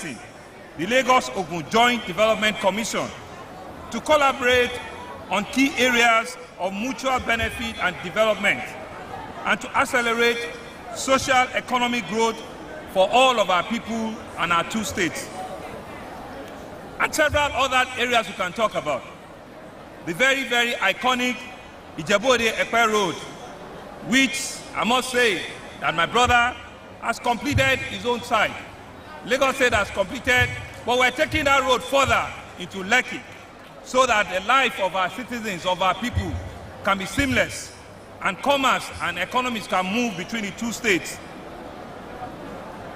the Lagos-Ogun Joint Development Commission, to collaborate on key areas of mutual benefit and development, and to accelerate social economic growth for all of our people and our two states. And several other areas we can talk about. The very, very iconic Ijebu-Ode-Epe Road, which I must say that my brother has completed his own side. Lagos State has completed, but we're taking that road further into Lekki so that the life of our citizens, of our people, can be seamless, and commerce and economies can move between the two states.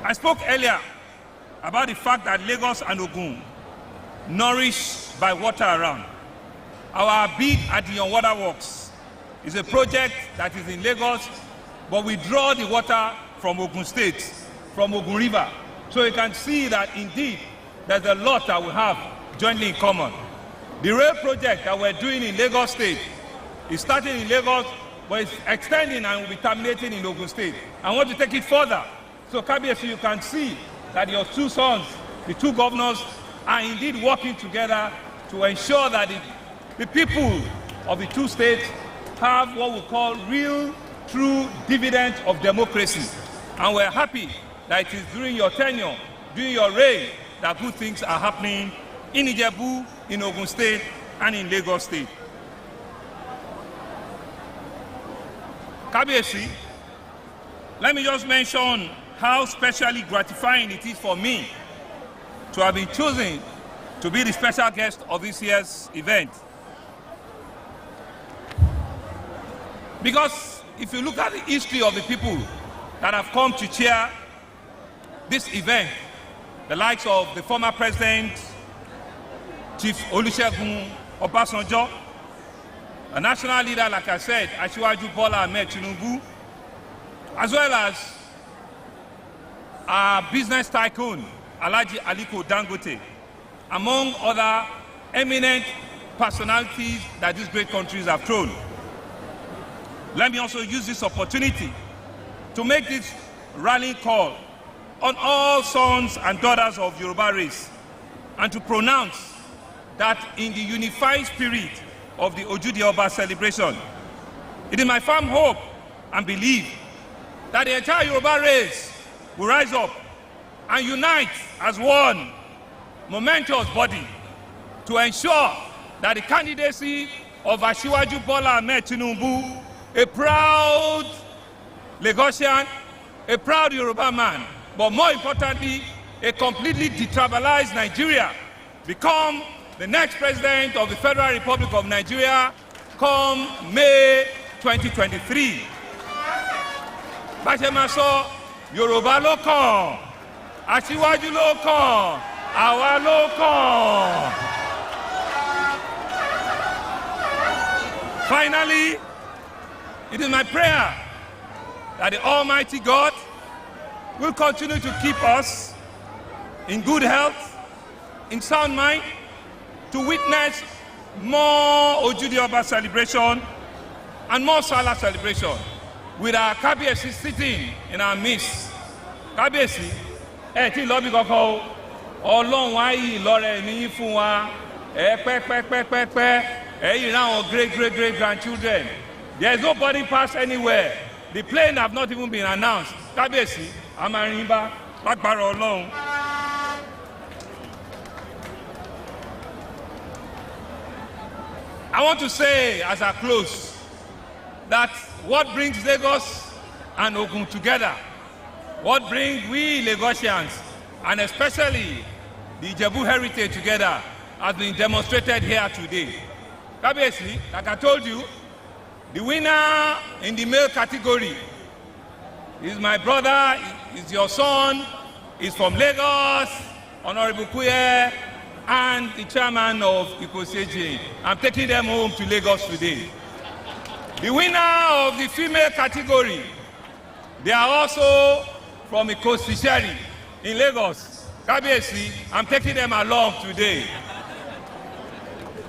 I spoke earlier about the fact that Lagos and Ogun nourished by water around. Our big Adiyan Water Works is a project that is in Lagos, but we draw the water from Ogun State, from Ogun River. So you can see that indeed there's a lot that we have jointly in common. The rail project that we're doing in Lagos State is starting in Lagos, but it's extending and will be terminating in Ogun State. I want to take it further. So Kabiyesi, you can see that your two sons, the two governors, are indeed working together to ensure that the people of the two states have what we call real, true dividend of democracy. And we're happy that it is during your tenure, during your reign, that good things are happening in Ijebu, in Ogun State, and in Lagos State. Kabiyesi, let me just mention how specially gratifying it is for me to have been chosen to be the special guest of this year's event. Because if you look at the history of the people that have come to cheer this event, the likes of the former president, Chief Olusegun Obasanjo, a national leader, like I said, Asiwaju Bola Ahmed Tinubu, as well as our business tycoon, Alhaji Aliko Dangote, among other eminent personalities that these great countries have thrown. Let me also use this opportunity to make this rallying call on all sons and daughters of Yoruba race, and to pronounce that in the unified spirit of the Ojúde Ọba celebration, it is my firm hope and belief that the entire Yoruba race will rise up and unite as one momentous body to ensure that the candidacy of Asiwaju Bola Ahmed Tinubu, a proud Lagosian, a proud Yoruba man, but more importantly, a completely detribalized Nigeria, become the next president of the Federal Republic of Nigeria come May 2023. Báṣemaṣọ, Yorùbá ló kàn, Aṣíwájú ló kàn, àwa ló kàn. Finally, it is my prayer that the Almighty God will continue to keep us in good health, in sound mind, to witness more Ojúde Ọba celebration and more Salah celebration with our Kabiyesi sitting in our midst. Kabiyesi, tí lọ́bí kọ́kọ́ Ọlọ́run ayé ìlọrẹ ní fún wa, pẹ́pẹ́pẹ́pẹ́pẹ́, yìí ráwọn great grandchildren. There is nobody pass anywhere. The plane have not even been announced. Kabiyesi, Amarimba, lágbára Ọlọ́run. I want to say as I close that what brings Lagos and Ogun together, what brings we Lagosians and especially the Ijebu heritage together, has been demonstrated here today. Kabiyesi, like I told you, the winner in the male category is my brother, is your son, is from Lagos, Honorable Kuye, and the chairman of Ikoseje. I'm taking them home to Lagos today. The winner of the female category, they are also from Ikosisheri in Lagos. Kabiyesi, I'm taking them along today.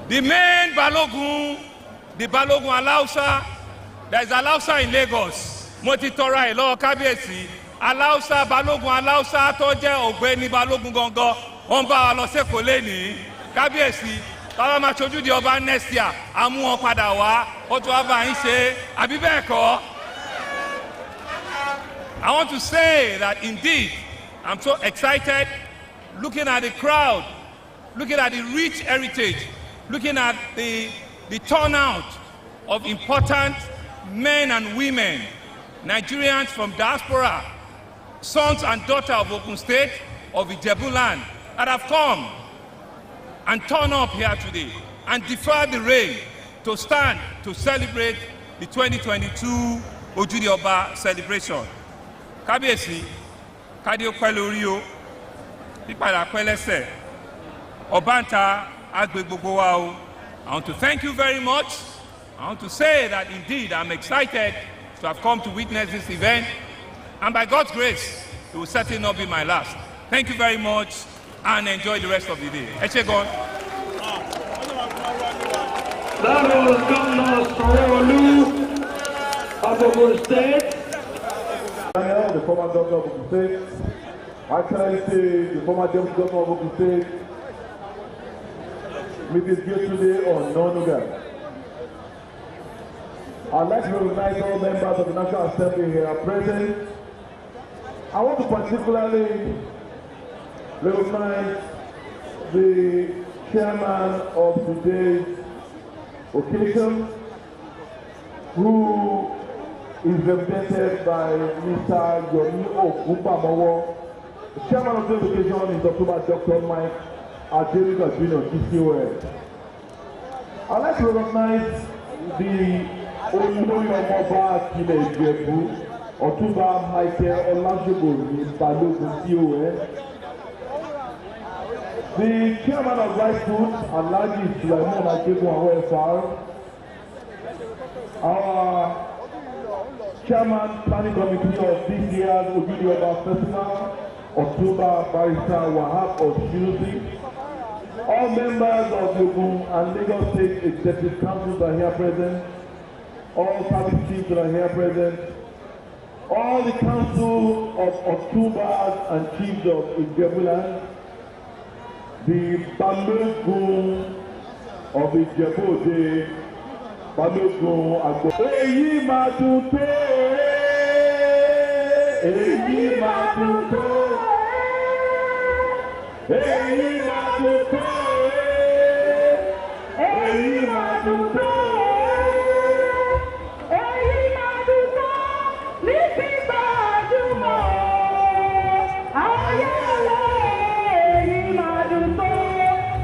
The main Balogun, the Balogun Alausa, there is Alausa in Lagos. Mo ti tọrọ ẹ lọ́wọ́ Kabiyesi, aláùsá balógun aláùsá tó jẹ́ ọ̀gbẹ́ni balógun gangan wọ́n bá wa lọ sẹ́kọ̀ọ́ lẹ́nìí kábíyèsí bàbá máa ṣojú di ọba next year àmú wọn padà wá ó tún wá bá yín ṣe àbí bẹ́ẹ̀ kọ́. I want to say that indeed I'm so excited looking at the crowd, looking at the rich heritage, looking at the turnout of important men and women, Nigerians from diaspora, sons and daughters of Ogun State, of Ijebu land, that have come and turn up here today and defer the rain to stand to celebrate the 2022 Ojúde Ọba celebration. Kábíyèsí, kádé ó pẹ́ lórí o, pípadà pẹ́ lẹ́sẹ̀, ọba ń ta àgbè gbogbo wa o. I want to thank you very much. I want to say that indeed I'm excited to have come to witness this event, and by God's grace, it will certainly not be my last. Thank you very much, and enjoy the rest of the day. Ẹ ṣé gan. That was Governor Sanwo-Olu of Ogun State. The former governor of Ogun State, Excellency, the former deputy governor of Ogun State, Mrs. Yetunde Ononuga. I'd like to recognize all members of the National Assembly here present. I want to particularly recognize the chairman of today's occasion, who is represented by Mr. Yomi Ogunbamowo. The chairman of today's occasion is Dr. Mike Aderiga Jr. DCON. I'd like to recognize the Olórí Ọmọọba Akilẹ̀ Ìjẹ̀bú, Ọ̀túnba Michael Ọlájúbò ní Balógun CON. The chairman of Right Food, Alhaji Sulaiman Ajegun FR. Our chairman planning committee of this year's Ojúde Ọba Festival, Ọ̀túnba Barrister Wahab Oshinusi. All members of the Ogun and Lagos State Executive Councils are here present. All service chiefs that are here present. All the council of Ọ̀túnbas and chiefs of Ijebuland. The Balógun of Ìjẹ̀bú-Òde, Balógun Agbo. Èyí máa dùn tó, èyí máa dùn tó, èyí máa dùn tó, èyí máa dùn tó, Èyí máa dùn tó ní ti gbajúmọ̀. Ayẹyẹ èyí máa dùn tó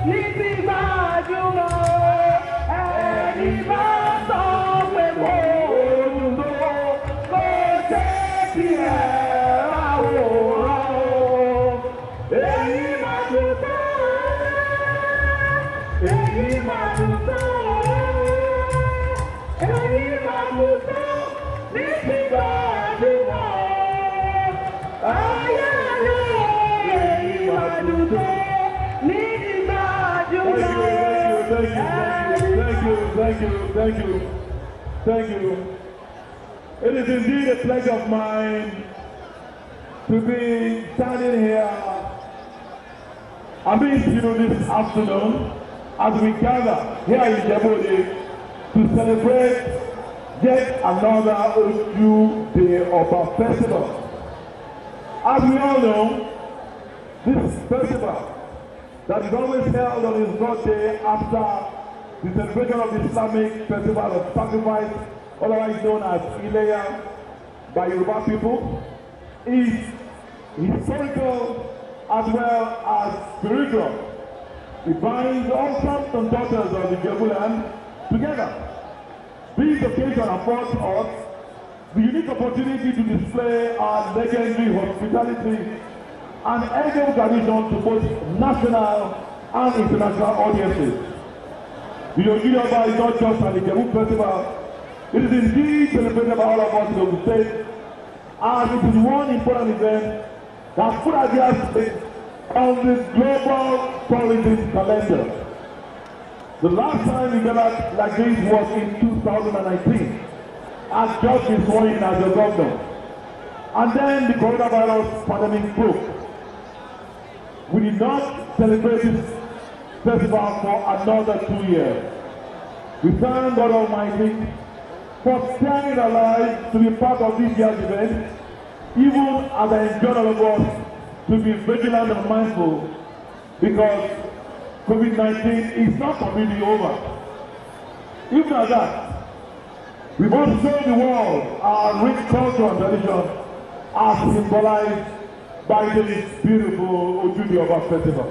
ní ti gbajúmọ̀. Ẹni bá sọ pé kò dùn tó, kò jẹ́ kí ẹ àwòrán o. Èyí máa dùn tó, èyí máa dùn tó, èyí máa dùn tó ní ti gbajúmọ̀. Ayẹyẹ èyí máa dùn tó ní ti gbajúmọ̀. Thank you. It is indeed a pleasure of mine to be standing here amidst you this afternoon as we gather here in Ijebu-Ode to celebrate yet another Ojúde Ọba festival. As we all know, this festival that is always held on his birthday after the celebration of the Islamic festival of sacrifice, otherwise known as Ileya by Yoruba people, is historical as well as spiritual. It binds all sons and daughters of the Ijebu land together. This occasion affords us the unique opportunity to display our legendary hospitality and elegant tradition to both national and international audiences. The Ojúde Ọba is not just an Ijebu festival, it is indeed celebrated by all of us in Ogun State, as it is one important event that put Abia State on the global tourism calendar. The last time we gathered like this was in 2019, as just been sworn in as a governor. And then the coronavirus pandemic broke. We did not celebrate this festival for another 2 years. We thank God Almighty for staying alive to be part of this year's event, even as I enjoin all of us to be vigilant and mindful, because COVID-19 is not completely over. Even as that, we want to show the world our rich culture and tradition as symbolized by this beautiful Ojúde Ọba festival.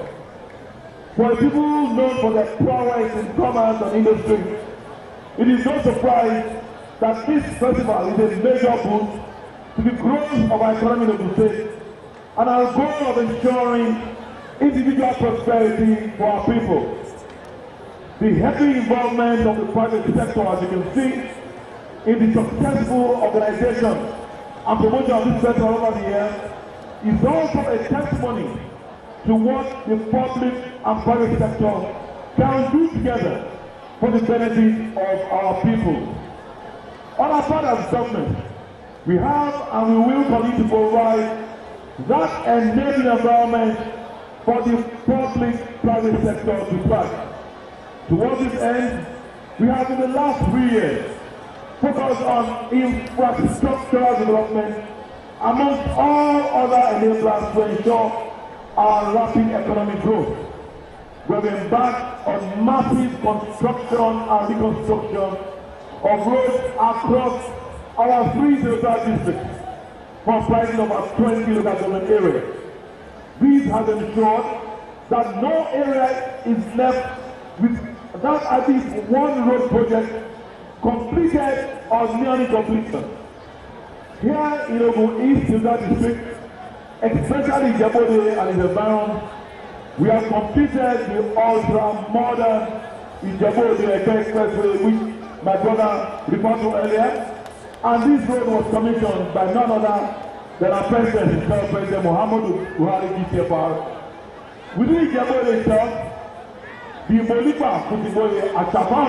For people known for their prowess in commerce and industry, it is no surprise that this festival is a major boost to the growth of our economy of the state and our goal of ensuring individual prosperity for our people. The heavy involvement of the private sector, as you can see, in the successful organization and promotion of this festival over the years, is also a testimony to what the public and private sector can do together for the benefit of our people. On our part as government, we have and we will continue to provide that enabling environment for the public-private sector to thrive. Towards this end, we have in the last 3 years focused on infrastructural development amongst all other enablers to ensure our rapid economic growth. We have embarked on massive construction and reconstruction of roads across our 3 Delta districts, comprising about 20 local government areas. This has ensured that no area is left without at least one road project completed or nearly completed. Here in Ogun East Delta district, especially Ijebu-Ode and its environs, we have completed the ultra-modern Ijebu-Ode Expressway, which my brother referred to earlier. And this road was commissioned by none other than our president himself, President Muhammadu Buhari GCFR. Within Ijebu-Ode itself, the Molipa Kutiboye Achapa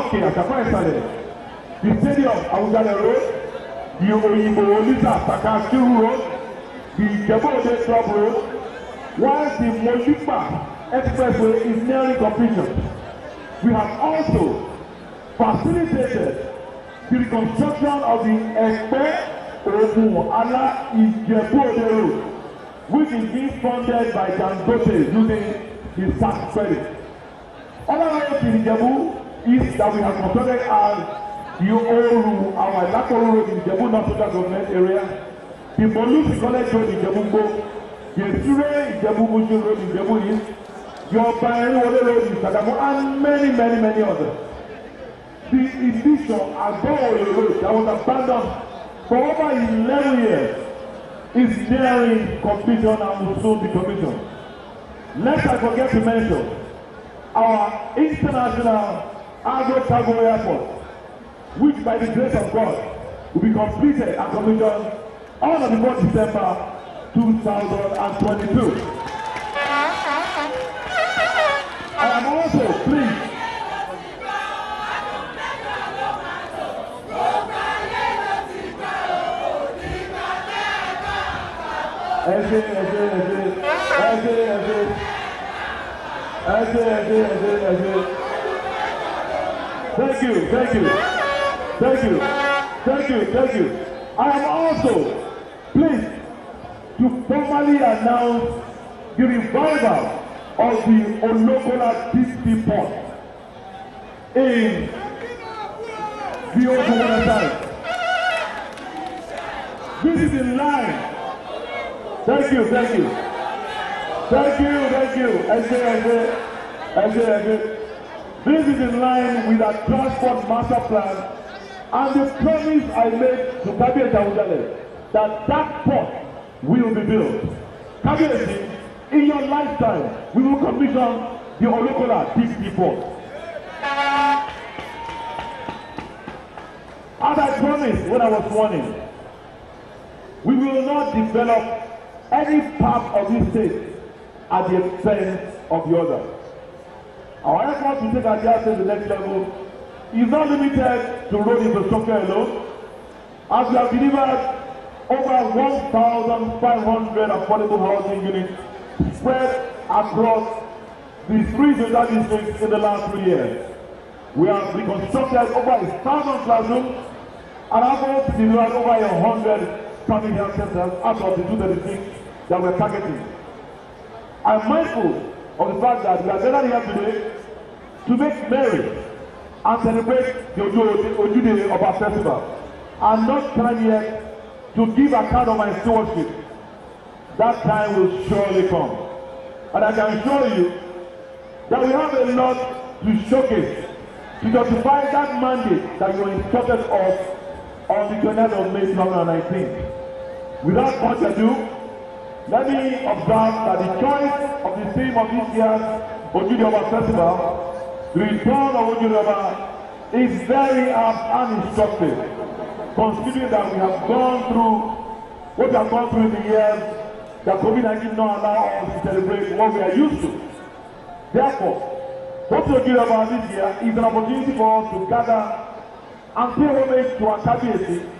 Esale, the stadium Awujale Road, the Oyinbo Olisa Takakiru Road, the Ijebu-Ode Club Road, while the Molipa Expressway is nearly completion. We have also facilitated the reconstruction of the Ogun-Ala Ijebu-Ode Road, which is being funded by Dangote using his tax credit. Other roads in Ijebu is that we have constructed as the Oru, our Lakoro Road in Ijebu North Local Government area, the Molusi College Road in Ijebu-Ngbo, the Esure Ijebu-Mushin Road in Ijebu East, the Obaeri Road in Sagamu, and many others. The initial Agbo Road that was abandoned for over 11 years is nearing completion and will soon be commissioned. Lest I forget to mention our international agro-cargo airport, which by the grace of God will be completed and commissioned on the 4th December 2022. I am also pleased Thank you. I am also pleased to formally announce the revival of the Olokola Disney Port in the Ogun side. This is in line. Thank you. This is in line with our transport master plan and the promise I made to Kabiyesi Awujale that port will be built. Kabiyesi, in your lifetime, we will commission the Olokola Disney Port. As I promised when I was warning, we will not develop any part of this state at the expense of the other. Our effort to take our gas to the next level is not limited to road infrastructure alone, as we have delivered over 1,500 affordable housing units spread across the three major districts in the last 3 years. We have reconstructed over 1,000 classrooms and have delivered over 100 public health centers out of the 236 that we're targeting. I'm mindful of the fact that we are gathered here today to make merry and celebrate the Ojude of our festival, and not time yet to give account of my stewardship. That time will surely come, and I can assure you that we have a lot to showcase to justify that mandate that you instructed us on the 29th of May 2019. Without much ado, let me observe that the choice of the theme of this year's Ojude Festival, the return of Ojude, is very apt and instructive, considering that we have gone through what we have gone through in the years that COVID-19 not allow us to celebrate what we are used to. Therefore, what we do about this year is an opportunity for us to gather and pay homage to our Kabiyesi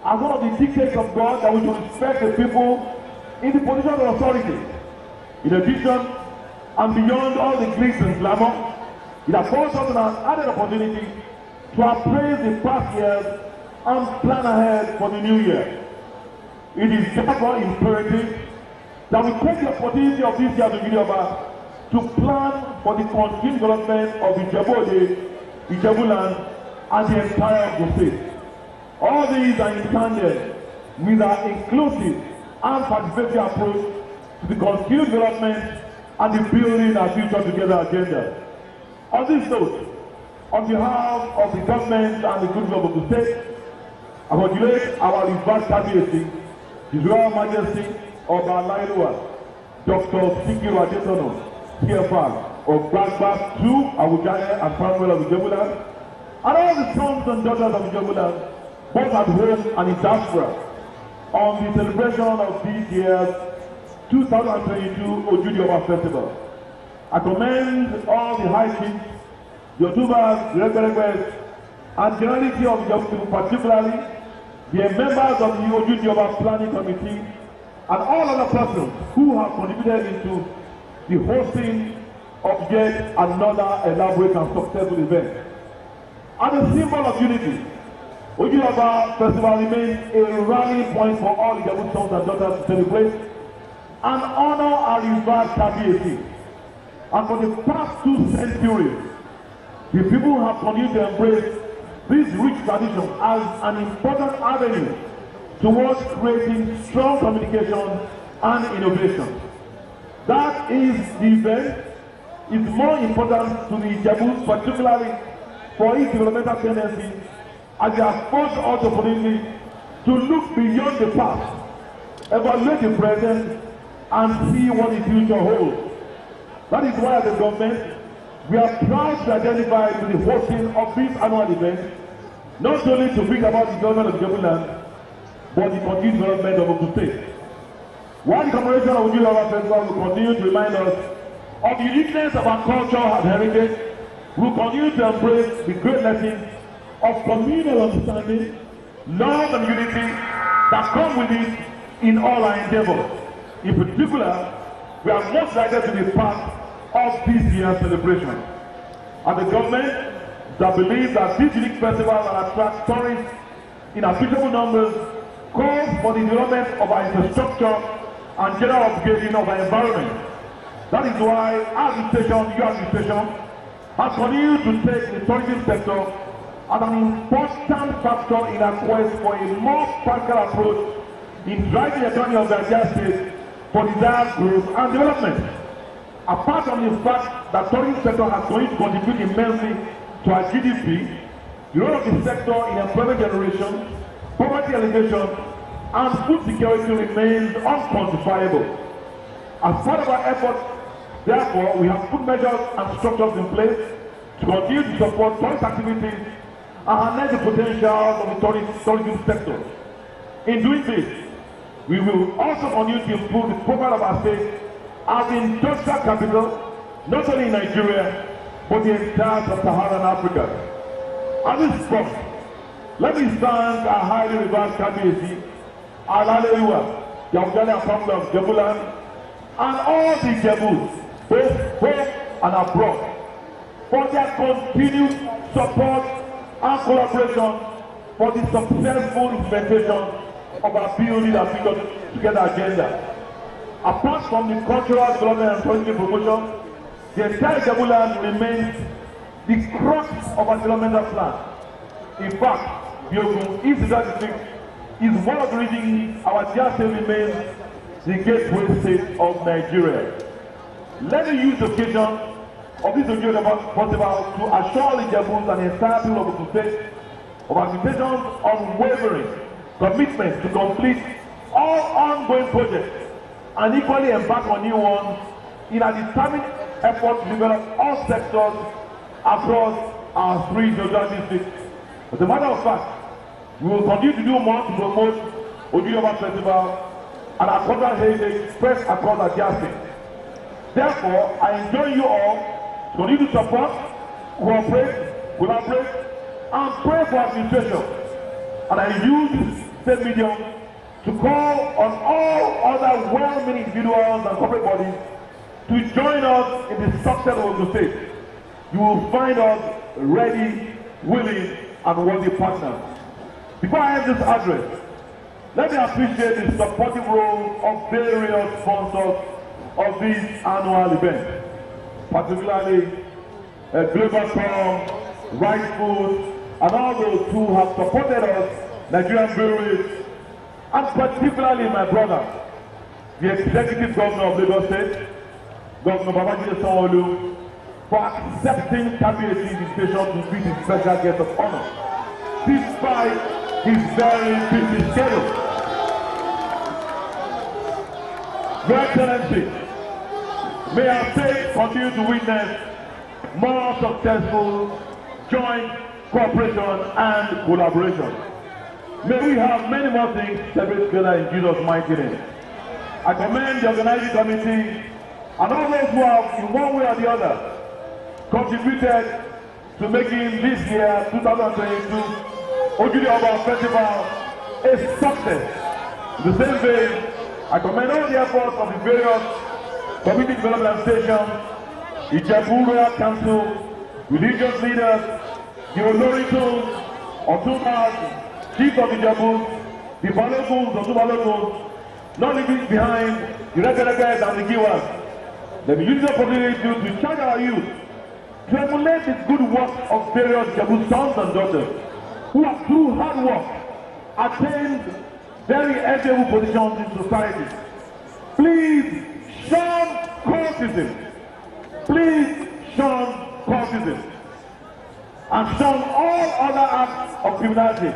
as one of the dictates of God, that we should respect the people in the position of authority. In addition, and beyond all the glitz and glamour, it affords us an added opportunity to appraise the past years and plan ahead for the new year. It is therefore imperative that we take the opportunity of this year to plan for the continued development of Ijebu land, and the entire of the state. All these are in tandem with our inclusive and participatory approach to the continued development and the building our future together agenda. On this note, on behalf of the government and the good of the state, I congratulate our revered Kabiyesi, His Royal Majesty Oba Aláyélúwà, Dr. Sikiru Adétọ̀nà, CFR of Gbagba II, Awujale and Samuel of Ijebuland, and all the sons and daughters of Ijebuland, both at home and in diaspora, on the celebration of this year's 2022 Ojude Festival. I commend all the high chiefs, the Otubas, the Reverends, and generality of the people, particularly the members of the Ojude Planning Committee, and all other persons who have contributed into the hosting of yet another elaborate and successful event. As a symbol of unity, Ojude Festival remains a rallying point for all Ijebu sons and daughters to celebrate and honor our revered Kabiyesi. And for the past 2 centuries, the people have continued to embrace this rich tradition as an important avenue towards creating strong communication and innovation. That is, the event is more important to the Ijebus, particularly for its developmental tendencies, as they are forced also opportunity to look beyond the past, evaluate the present, and see what the future holds. That is why, as a government, we are proud to identify with the hosting of this annual event, not only to bring about the development of Ijebuland, but the continued development of Ogun State. While the commemoration of Ojude Festival will continue to remind us of the uniqueness of our culture and heritage, we will continue to embrace the great lessons of communal understanding, love and unity that come with it in all our endeavors. In particular, we are most excited to be part of this year's celebration. As a government that believes that this unique festival will attract tourists in appreciable numbers, calls for the development of our infrastructure and general upgrading of our environment. That is why our administration, your administration, has continued to take the tourism sector as an important factor in our quest for a more practical approach in driving the economy of the Nigeria state for desired growth and development. Apart from the fact that the tourism sector has going to contribute immensely to our GDP, the role of the sector in employment generation, poverty alleviation, and food security remains unquantifiable. As part of our efforts, therefore, we have put measures and structures in place to continue to support tourist activities and harness the potential of the tourism sector. In doing this, we will also continue to improve the profile of our state as the industrial capital, not only in Nigeria, but the entire sub-Saharan Africa. At this point, let me thank our highly revered Kabiyesi Alaleluwa, Yamjali and family of Jebuland, and all the Jebus, both home and abroad, for their continued support and collaboration for the successful implementation of our building and future together agenda. Apart from the cultural development and tourism promotion, the entire Jebuland remains the crux of our developmental plan. In fact, the Ogun East District is one of the regions our dear state remains the gateway state of Nigeria. Let me use the occasion of this Ogun festival to assure the Jebus and the entire people of Ogun State of our invitation's unwavering commitment to complete all ongoing projects and equally embark on new ones in a determined effort to develop all sectors across our three geographic districts. As a matter of fact, we will continue to do more to promote Ojuyoba Festival and our cultural heritage spread across our district. Therefore, I enjoin you all to continue to support, cooperate, collaborate, and pray for administration. And I use this same medium to call on all other well-meaning individuals and corporate bodies to join us in the success of the state. You will find us ready, willing, and worthy partners. Before I end this address, let me appreciate the supportive role of various sponsors of this annual event, particularly Global.com, Right Food, and all those who have supported us, Nigerian breweries, and particularly my brother, the Executive Governor of Lagos State, Governor Babajide Sanwo-Olu, for accepting Kabiesi's invitation to be the special guest of honor, despite his very busy schedule. Your Excellency, may our state continue to witness more successful joint cooperation and collaboration. May we have many more things to celebrate together in Jesus' mighty name. I commend the organizing committee and all those who have, in one way or the other, contributed to making this year, 2022, Ojuyoba Festival a success. In the same vein, I commend all the efforts of the various community development stations, the Ijebu Royal Council, religious leaders, the Oloritons, Otumas, Chief of the Ijebu, the Baloguns, the Baloguns, not leaving behind the Regereged and the Giwas. Let me use the opportunity to charge our youth to emulate the good work of various Ijebu sons and daughters who have through hard work attained very enviable positions in society. Please shun cultism. Please shun cultism. And shun all other acts of criminality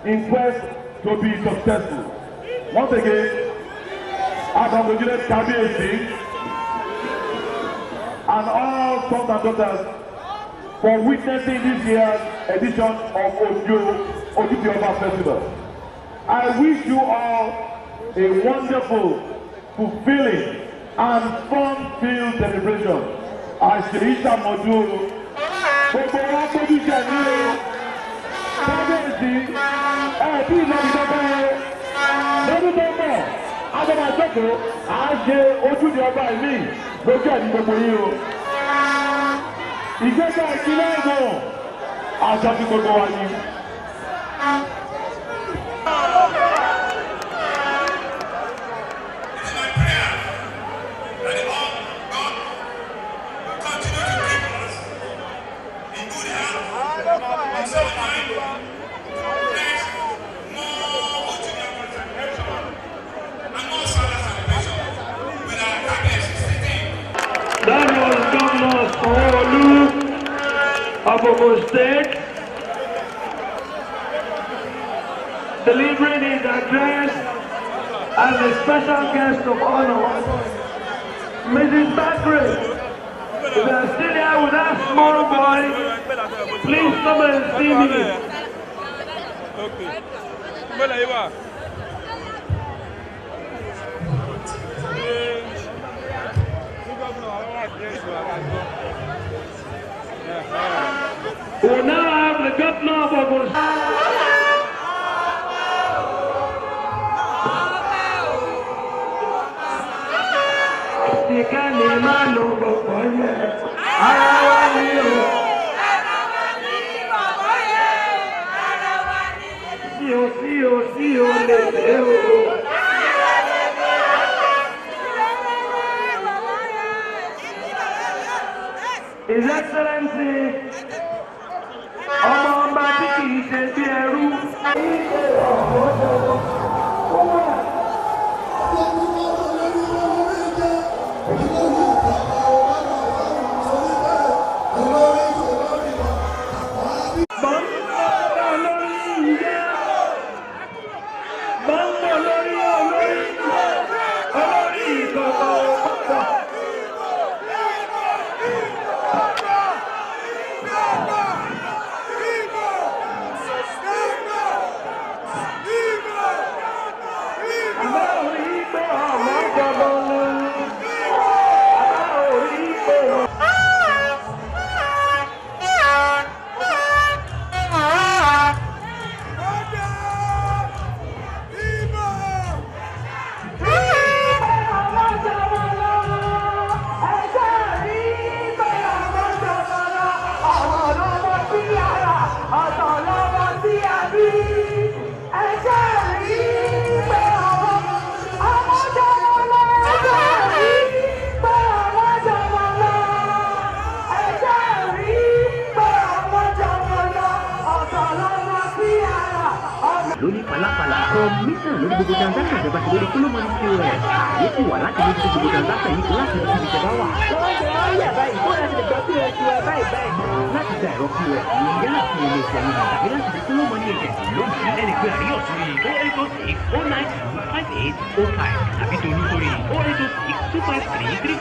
in quest to be successful. Once again, I congratulate Kabiesi and all sons and daughters for witnessing this year's edition of Ojuyoba Festival. I wish you all a wonderful, fulfilling, and fun-filled celebration. Àṣíríṣà mọ̀jú gbogbo wa tóbi jẹ ní o. Kábíyèsí ẹ̀ẹ́dì ìlọ́bìdọ́gbà ẹ̀ lọ́dún tó ń bọ̀. Adọ́mọ àjọkọ̀ à á ṣe Ojúyoba ìmí lójú ẹ̀dí gbogbo yìí o. Ìgbésẹ̀ ìpínlẹ̀ Èkó àjọ ti gbogbo wa ni. That was Governor Sanwo-Olu of Ogun State delivering his address as a special guest of honor. Mrs. Bakri, if you are still here with that small boy, please come and see me. We will now have the governor of Ogun State. máa lo bọ̀bọ̀ yẹ ara wa ni o. Sí o lè lé o. His Excellency ọmọ ọba tí kì í ṣe bí ẹrú. lórí pàlàpàlà kọmíṣàn lórí gbogbo transaction ìjọba ti lórí kólómọ́nì pos àyè ti wà láti mójútó gbogbo transaction yìí láti ibi tí ìjọba wà. wọ́n yà báyìí tó láti lè gba pos wa báyìí. láti gba ẹ̀rọ pos ní yálà fún ilé iṣẹ́ yìí tàbí láti fi kólómọ́nì agent lónìí ẹni pé àríyọ̀ sórí 08060925805 tàbí tolú sórí 080625333.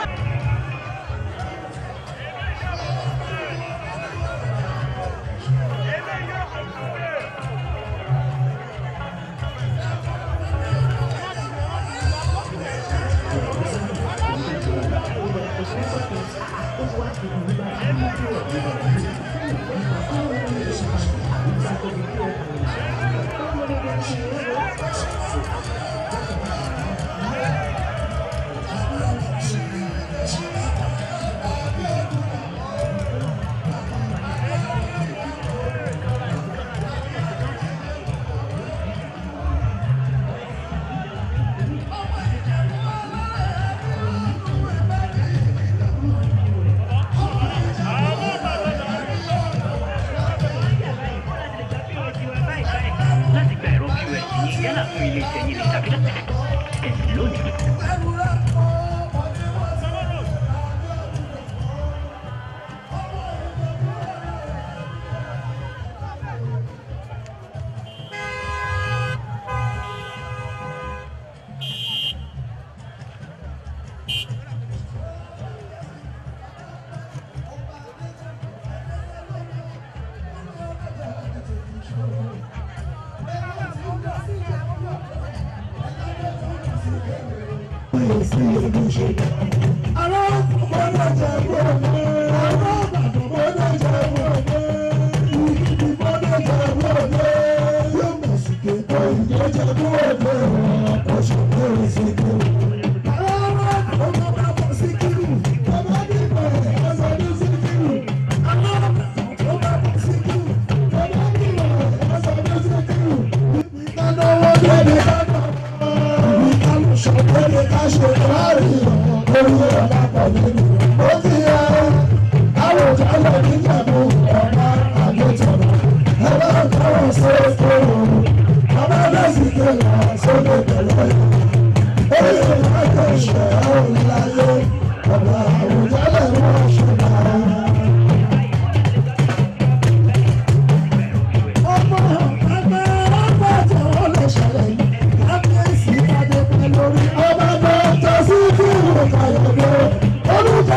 Olùkọ́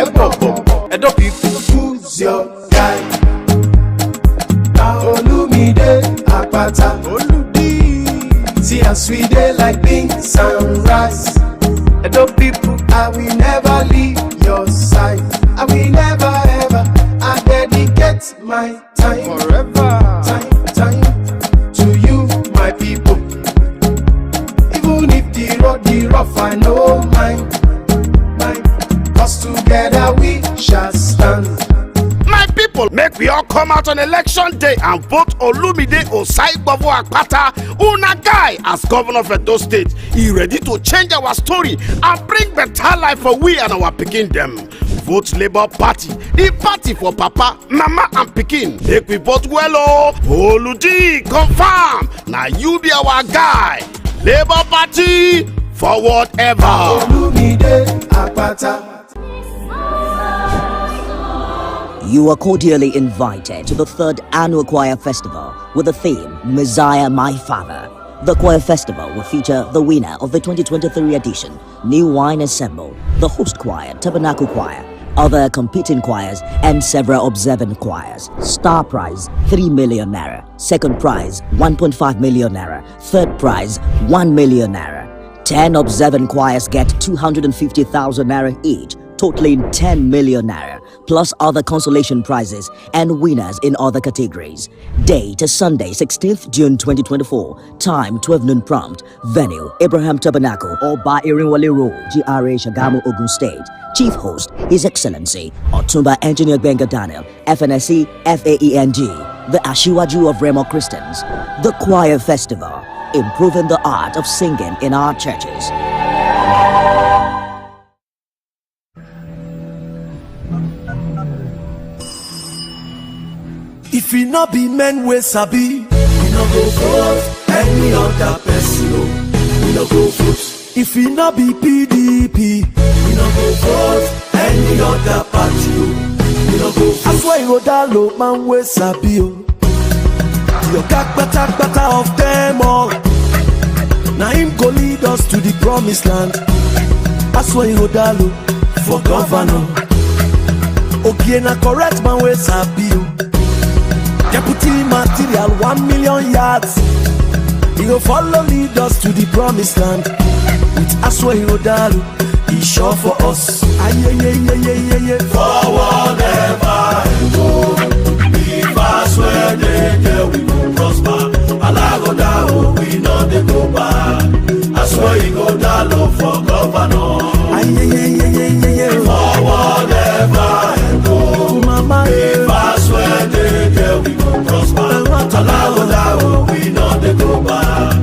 Edo people, who's your guy? Olumide Akpata. See as we dey like beans and rice. Edo people, I will never leave your side. I will never ever. I dedicate my time forever. Time to you, my people. Even if the road be rough, I know mine. Cause together we shall stand. My people, make we all come out on election day and vote Olumide Osaigbavo Akpata, una guy, as governor of Edo State. He ready to change our story and bring better life for we and our pikin them. Vote Labour Party, the party for Papa, Mama and Pikin. Make we vote well, oh. Oluji, confirm. Now you be our guy. Labour Party, forward ever. Olumide Akpata. You are cordially invited to the 3rd Annual Choir Festival with the theme, Messiah My Father. The Choir Festival will feature the winner of the 2023 edition, New Wine Ensemble, the host choir, Tabernacle Choir, other competing choirs, and several observant choirs. Star prize, 3 million naira. Second prize, 1.5 million naira. Third prize, 1 million naira. 10 observant choirs get 250,000 naira each, totaling 10 million naira, plus other consolation prizes and winners in other categories. Date is Sunday, 16th June 2024. Time 12 noon prompt. Venue Abraham Tabernacle or Ba Irinwale Road, GRA Shagamu, Ogun State. Chief host His Excellency Otumba Engineer Benga Daniel, FNSC FAENG, the Ashiwaju of Remo Christians. The Choir Festival, improving the art of singing in our churches. If we not be men we sabi, we no go vote any other person. We no go vote. If we not be PDP, we no go vote any other party. We no go vote. That's why you that low man we sabi. You got better of them all. Now him go lead us to the promised land. That's why you that low for governor. Okay, na correct man we sabi. Deputy material 1 million yards. He go follow lead us to the promised land. With Aswa Hirodalu, he sure for us. Forward ever and go. If Aswa they we go prosper. Alagoda we know they go back. Aswa Hirodalu for governor. Forward ever and go. Mama, if Aswa they we go prosper. Alagoda we know they go back.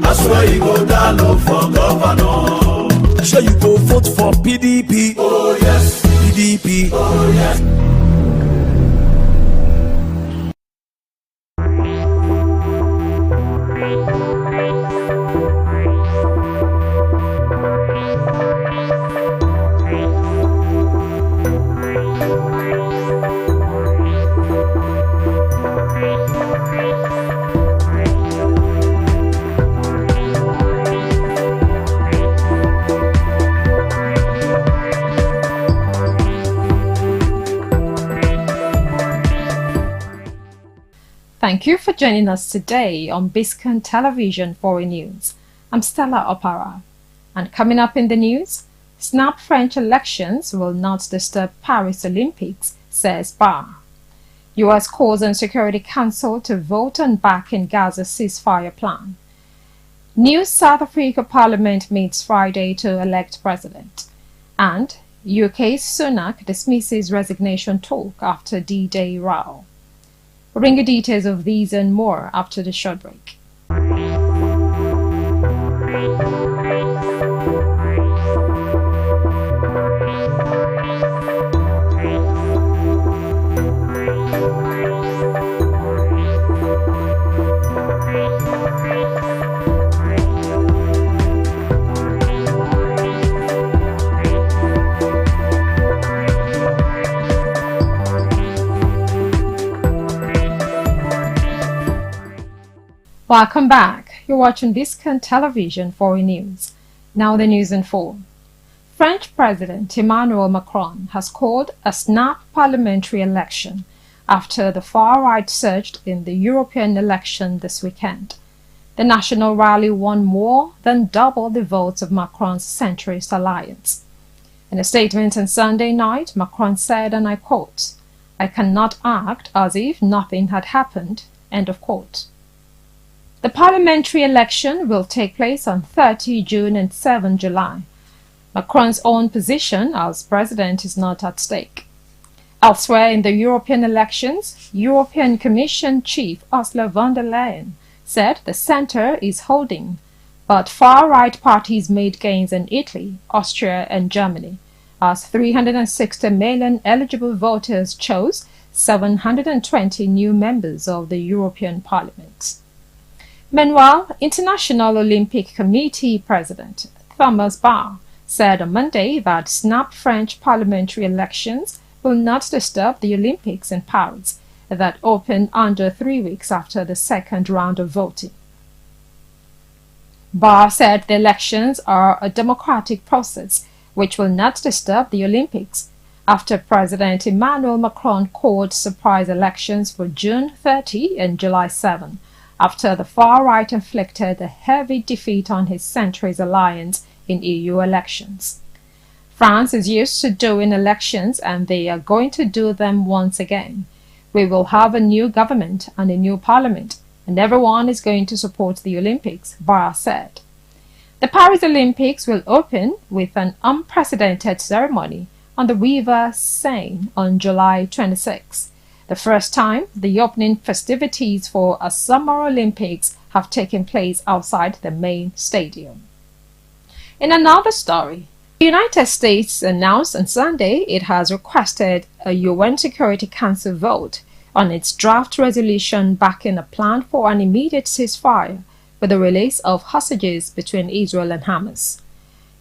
I swear you go down low for governor. Sure you go vote for PDP. Oh yes. PDP. Oh yes. Thank you for joining us today on Biscon Television Foreign News. I'm Stella Opara. And coming up in the news, snap French elections will not disturb Paris Olympics, says Barr. U.S. calls on Security Council to vote on back in Gaza ceasefire plan. New South Africa Parliament meets Friday to elect president. And UK's Sunak dismisses resignation talk after D-Day row. We'll bring you details of these and more after the short break. Welcome back. You're watching Biscon Television Foreign News. Now the news in full. French President Emmanuel Macron has called a snap parliamentary election after the far right surged in the European election this weekend. The national rally won more than double the votes of Macron's centrist alliance. In a statement on Sunday night, Macron said, and I quote, "I cannot act as if nothing had happened," end of quote. The parliamentary election will take place on 30 June and 7 July. Macron's own position as president is not at stake. Elsewhere in the European elections, European Commission Chief Ursula von der Leyen said the centre is holding, but far-right parties made gains in Italy, Austria and Germany, as 360 million eligible voters chose 720 new members of the European Parliament. Meanwhile, International Olympic Committee President Thomas Bach said on Monday that snap French parliamentary elections will not disturb the Olympics in Paris that opened under 3 weeks after the second round of voting. Bach said the elections are a democratic process which will not disturb the Olympics after President Emmanuel Macron called surprise elections for June 30 and July 7 after the far-right inflicted a heavy defeat on his centrist alliance in EU elections. France is used to doing elections and they are going to do them once again. We will have a new government and a new parliament, and everyone is going to support the Olympics, Barr said. The Paris Olympics will open with an unprecedented ceremony on the River Seine on July 26, the first time the opening festivities for a Summer Olympics have taken place outside the main stadium. In another story, the United States announced on Sunday it has requested a UN Security Council vote on its draft resolution backing a plan for an immediate ceasefire with the release of hostages between Israel and Hamas.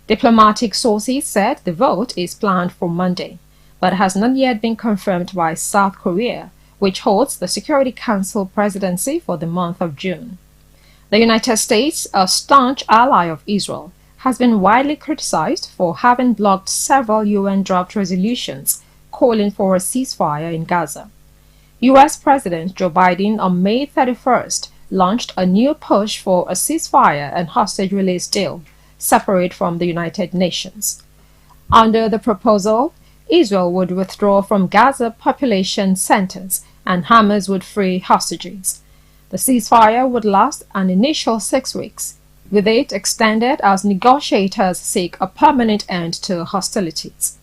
Diplomatic sources said the vote is planned for Monday, but has not yet been confirmed by South Korea, which holds the Security Council presidency for the month of June. The United States, a staunch ally of Israel, has been widely criticized for having blocked several UN draft resolutions calling for a ceasefire in Gaza. U.S. President Joe Biden on May 31st launched a new push for a ceasefire and hostage release deal, separate from the United Nations. Under the proposal, Israel would withdraw from Gaza population centers and Hamas would free hostages. The ceasefire would last an initial 6 weeks, with it extended as negotiators seek a permanent end to hostilities.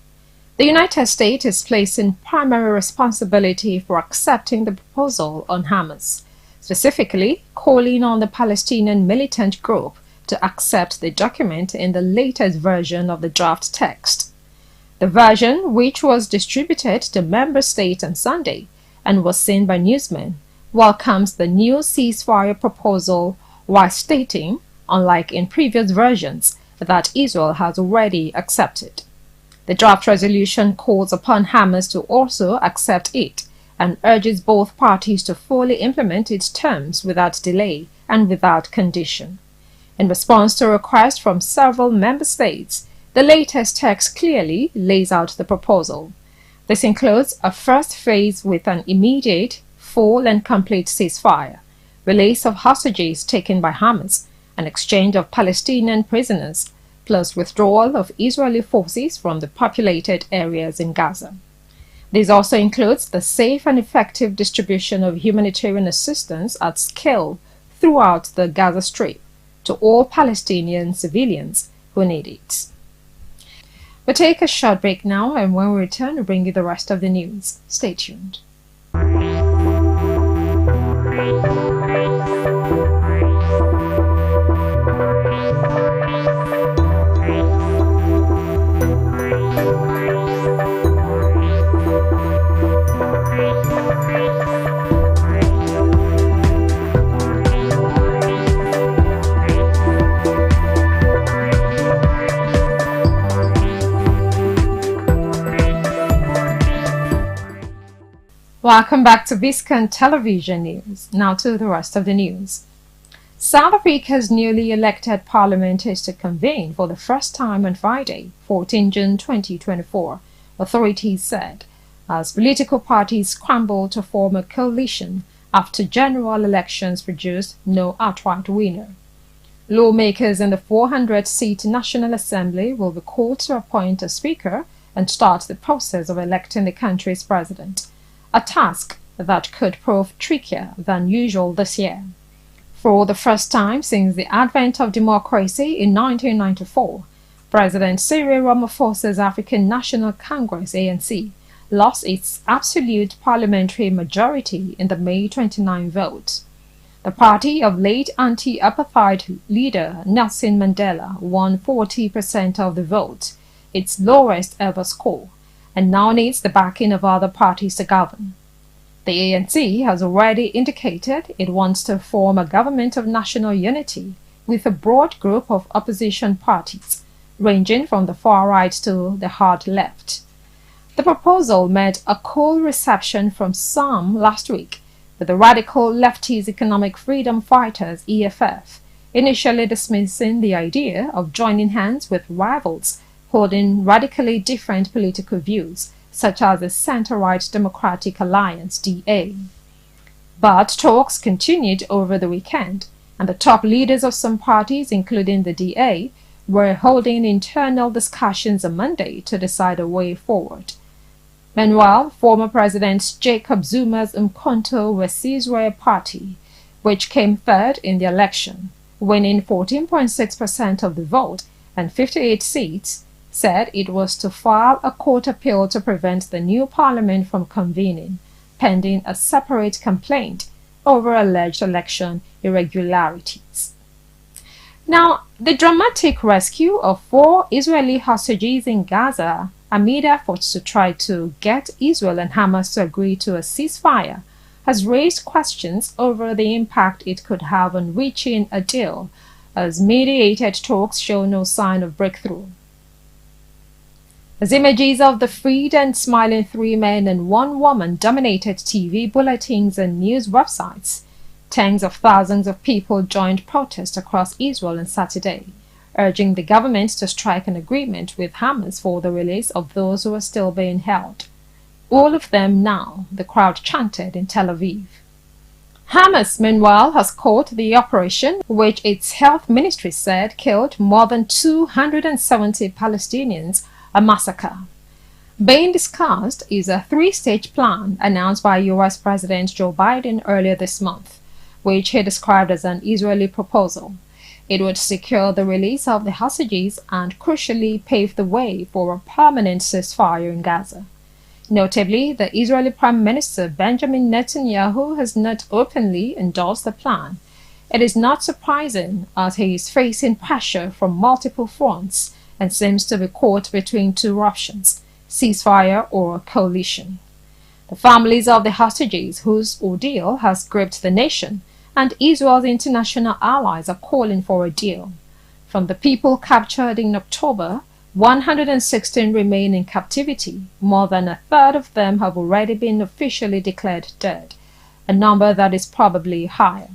The United States is placing primary responsibility for accepting the proposal on Hamas, specifically calling on the Palestinian militant group to accept the document in the latest version of the draft text. The version, which was distributed to member states on Sunday and was seen by newsmen, welcomes the new ceasefire proposal while stating, unlike in previous versions, that Israel has already accepted. The draft resolution calls upon Hamas to also accept it and urges both parties to fully implement its terms without delay and without condition. In response to requests from several member states, the latest text clearly lays out the proposal. This includes a first phase with an immediate, full and complete ceasefire, release of hostages taken by Hamas, an exchange of Palestinian prisoners, plus withdrawal of Israeli forces from the populated areas in Gaza. This also includes the safe and effective distribution of humanitarian assistance at scale throughout the Gaza Strip to all Palestinian civilians who need it. We'll take a short break now, and when we return, we'll bring you the rest of the news. Stay tuned. Welcome back to Biscon Television News. Now to the rest of the news. South Africa's newly elected parliament is to convene for the first time on Friday, 14 June 2024, authorities said, as political parties scramble to form a coalition after general elections produced no outright winner. Lawmakers in the 400-seat National Assembly will be called to appoint a speaker and start the process of electing the country's president, a task that could prove trickier than usual this year. For the first time since the advent of democracy in 1994, President Cyril Ramaphosa's African National Congress (ANC) lost its absolute parliamentary majority in the May 29 vote. The party of late anti-apartheid leader Nelson Mandela won 40% of the vote, its lowest ever score, and now needs the backing of other parties to govern. The ANC has already indicated it wants to form a government of national unity with a broad group of opposition parties, ranging from the far right to the hard left. The proposal met a cool reception from some last week, with the radical lefties Economic Freedom Fighters (EFF) initially dismissing the idea of joining hands with rivals holding radically different political views, such as the Centre-Right Democratic Alliance (DA). But talks continued over the weekend, and the top leaders of some parties, including the DA, were holding internal discussions on Monday to decide a way forward. Meanwhile, former President Jacob Zuma's Umkhonto weSizwe party, which came third in the election, winning 14.6% of the vote and 58 seats, said it was to file a court appeal to prevent the new parliament from convening, pending a separate complaint over alleged election irregularities. Now, the dramatic rescue of 4 Israeli hostages in Gaza amid efforts to try to get Israel and Hamas to agree to a ceasefire has raised questions over the impact it could have on reaching a deal, as mediated talks show no sign of breakthrough. As images of the freed and smiling 3 men and 1 woman dominated TV bulletins and news websites, tens of thousands of people joined protests across Israel on Saturday, urging the government to strike an agreement with Hamas for the release of those who are still being held. All of them now, the crowd chanted in Tel Aviv. Hamas, meanwhile, has called the operation, which its health ministry said killed more than 270 Palestinians, a massacre. Being discussed is a 3-stage plan announced by U.S. President Joe Biden earlier this month, which he described as an Israeli proposal. It would secure the release of the hostages and crucially pave the way for a permanent ceasefire in Gaza. Notably, the Israeli Prime Minister Benjamin Netanyahu has not openly endorsed the plan. It is not surprising, as he is facing pressure from multiple fronts and seems to be caught between 2 options: ceasefire or coalition. The families of the hostages, whose ordeal has gripped the nation, and Israel's international allies are calling for a deal. From the people captured in October, 116 remain in captivity. More than a third of them have already been officially declared dead, a number that is probably higher.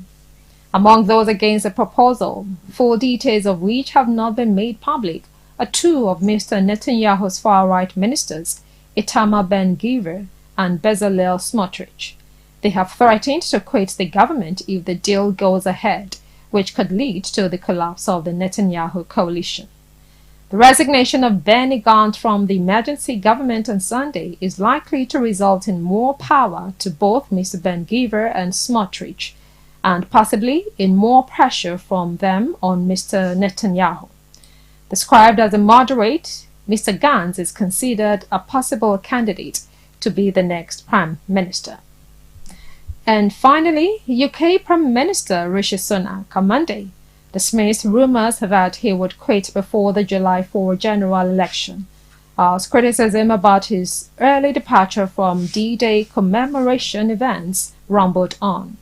Among those against the proposal, full details of which have not been made public, are 2 of Mr. Netanyahu's far-right ministers, Itamar Ben-Gvir and Bezalel Smotrich. They have threatened to quit the government if the deal goes ahead, which could lead to the collapse of the Netanyahu coalition. The resignation of Benny Gantz from the emergency government on Sunday is likely to result in more power to both Mr. Ben-Gvir and Smotrich, and possibly in more pressure from them on Mr. Netanyahu. Described as a moderate, Mr. Gantz is considered a possible candidate to be the next Prime Minister. And finally, UK Prime Minister Rishi Sunak on Monday dismissed rumours that he would quit before the July 4 general election, as criticism about his early departure from D-Day commemoration events rumbled on.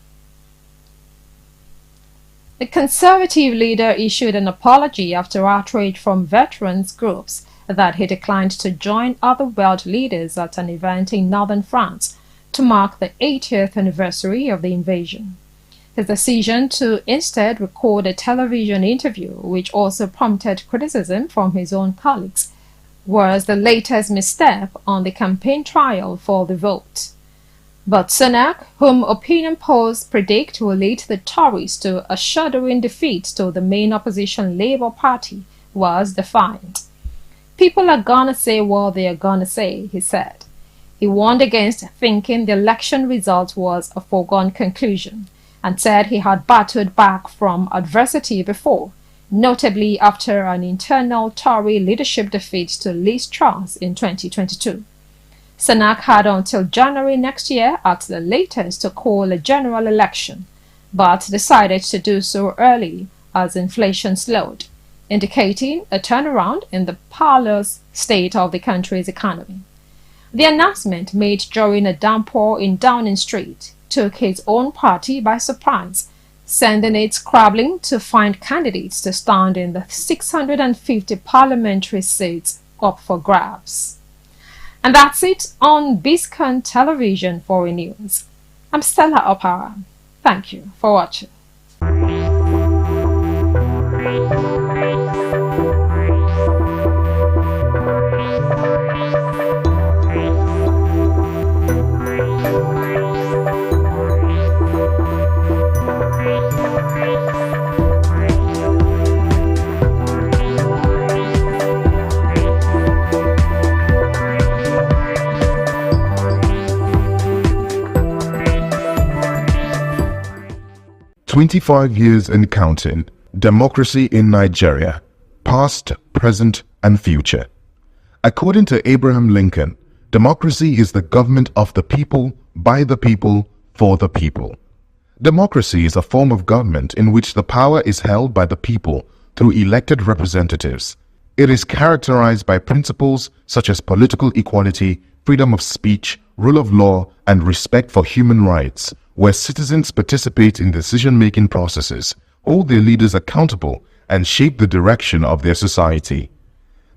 The Conservative leader issued an apology after outrage from veterans groups that he declined to join other world leaders at an event in northern France to mark the 80th anniversary of the invasion. His decision to instead record a television interview, which also prompted criticism from his own colleagues, was the latest misstep on the campaign trail for the vote. But Sunak, whom opinion polls predict will lead the Tories to a shuddering defeat to the main opposition Labour Party, was defiant. People are gonna say what they are gonna say, he said. He warned against thinking the election result was a foregone conclusion, and said he had battled back from adversity before, notably after an internal Tory leadership defeat to Liz Truss in 2022. Sunak had until January next year at the latest to call a general election, but decided to do so early as inflation slowed, indicating a turnaround in the parlous state of the country's economy. The announcement, made during a downpour in Downing Street, took his own party by surprise, sending it scrabbling to find candidates to stand in the 650 parliamentary seats up for grabs. And that's it on Biscon Television Foreign News. I'm Stella Opara. Thank you for watching. 25 years and counting. Democracy in Nigeria. Past, present, and future. According to Abraham Lincoln, democracy is the government of the people, by the people, for the people. Democracy is a form of government in which the power is held by the people through elected representatives. It is characterized by principles such as political equality, freedom of speech, rule of law, and respect for human rights, where citizens participate in decision-making processes, hold their leaders accountable, and shape the direction of their society.